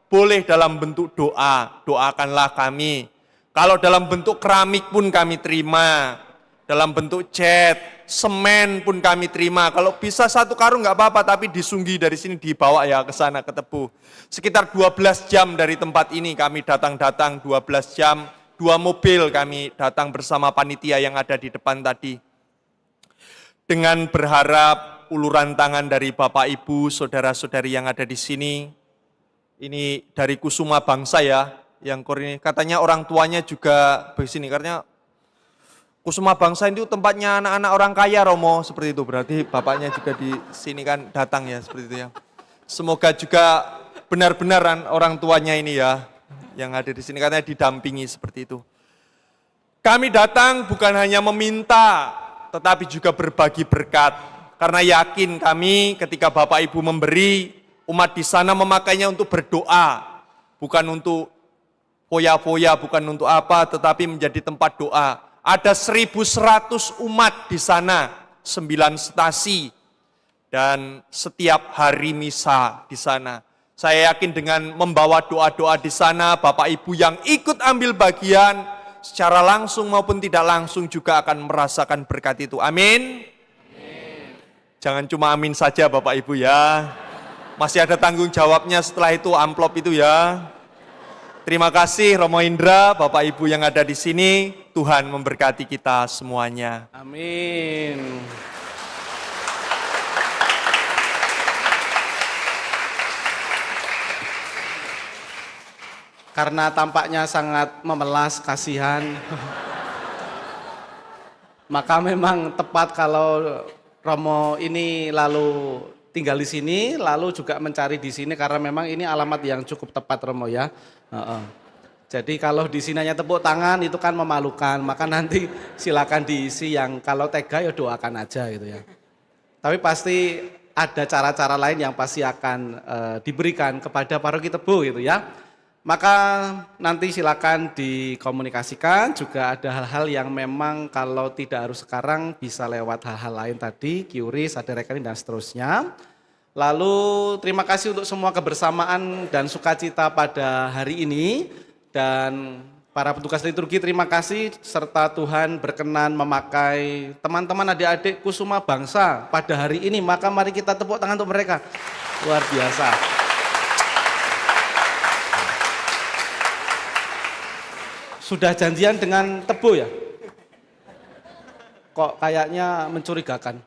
S6: boleh dalam bentuk doa, doakanlah kami. Kalau dalam bentuk keramik pun kami terima, dalam bentuk cat, semen pun kami terima. Kalau bisa 1 karung nggak apa-apa, tapi disunggi dari sini dibawa ya ke sana ke Tebu. Sekitar 12 jam dari tempat ini kami datang-datang 12 jam. 2 mobil kami datang bersama panitia yang ada di depan tadi. Dengan berharap uluran tangan dari Bapak Ibu, saudara-saudari yang ada di sini. Ini dari Kusuma Bangsa ya, yang ini katanya orang tuanya juga di sini. Karena Kusuma Bangsa itu tempatnya anak-anak orang kaya Romo, seperti itu. Berarti bapaknya juga di sini kan datang ya, seperti itu ya. Semoga juga benar-benar orang tuanya ini ya, yang ada di sini katanya didampingi seperti itu. Kami datang bukan hanya meminta, tetapi juga berbagi berkat. Karena yakin kami ketika Bapak Ibu memberi, umat di sana memakainya untuk berdoa. Bukan untuk foya-foya, bukan untuk apa, tetapi menjadi tempat doa. Ada 1.100 umat di sana, 9 stasi, dan setiap hari misa di sana. Saya yakin dengan membawa doa-doa di sana, Bapak Ibu yang ikut ambil bagian, secara langsung maupun tidak langsung juga akan merasakan berkat itu. Amin. Jangan cuma amin saja Bapak Ibu ya. Masih ada tanggung jawabnya setelah itu, amplop itu ya. Terima kasih Romo Indra, Bapak Ibu yang ada di sini. Tuhan memberkati kita semuanya.
S3: Amin. Karena tampaknya sangat memelas, kasihan. Maka memang tepat kalau Romo ini lalu tinggal di sini, lalu juga mencari di sini karena memang ini alamat yang cukup tepat Romo ya. Jadi kalau di sini hanya tepuk tangan itu kan memalukan, maka nanti silakan diisi, yang kalau tega ya doakan aja gitu ya. Tapi pasti ada cara-cara lain yang pasti akan diberikan kepada paroki Tebu gitu ya. Maka nanti silakan dikomunikasikan, juga ada hal-hal yang memang kalau tidak harus sekarang bisa lewat hal-hal lain tadi, QRIS, ada rekening dan seterusnya. Lalu terima kasih untuk semua kebersamaan dan sukacita pada hari ini, dan para petugas liturgi terima kasih, serta Tuhan berkenan memakai teman-teman adik-adik Kusuma Bangsa pada hari ini, maka mari kita tepuk tangan untuk mereka. Luar biasa. Sudah janjian dengan Tebo ya? Kok kayaknya mencurigakan.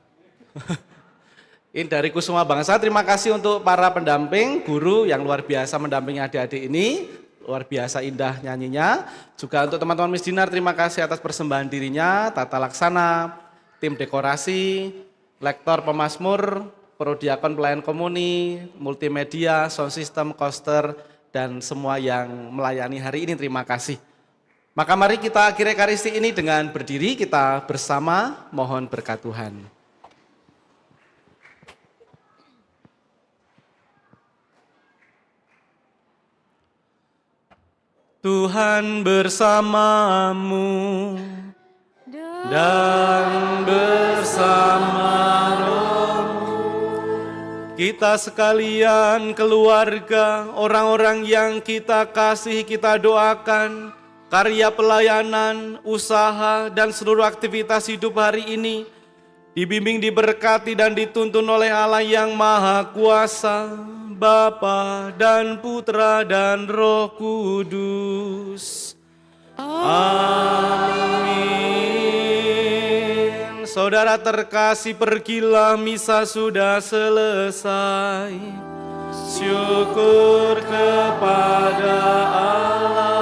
S3: Ini dari Kusuma Bangsa, terima kasih untuk para pendamping, guru yang luar biasa mendampingi adik-adik ini. Luar biasa indah nyanyinya. Juga untuk teman-teman Miss Dinar, terima kasih atas persembahan dirinya, tata laksana, tim dekorasi, lektor pemazmur, prodiakon pelayan komuni, multimedia, sound system, coaster, dan semua yang melayani hari ini, terima kasih. Maka mari kita akhiri Ekaristi ini dengan berdiri, kita bersama mohon berkat Tuhan. Tuhan bersamamu dan bersama rohmu. Kita sekalian keluarga, orang-orang yang kita kasih, kita doakan karya pelayanan, usaha, dan seluruh aktivitas hidup hari ini dibimbing, diberkati, dan dituntun oleh Allah yang Maha Kuasa, Bapa dan Putra dan Roh Kudus. Amin. Saudara terkasih, pergilah, misa sudah selesai. Syukur kepada Allah.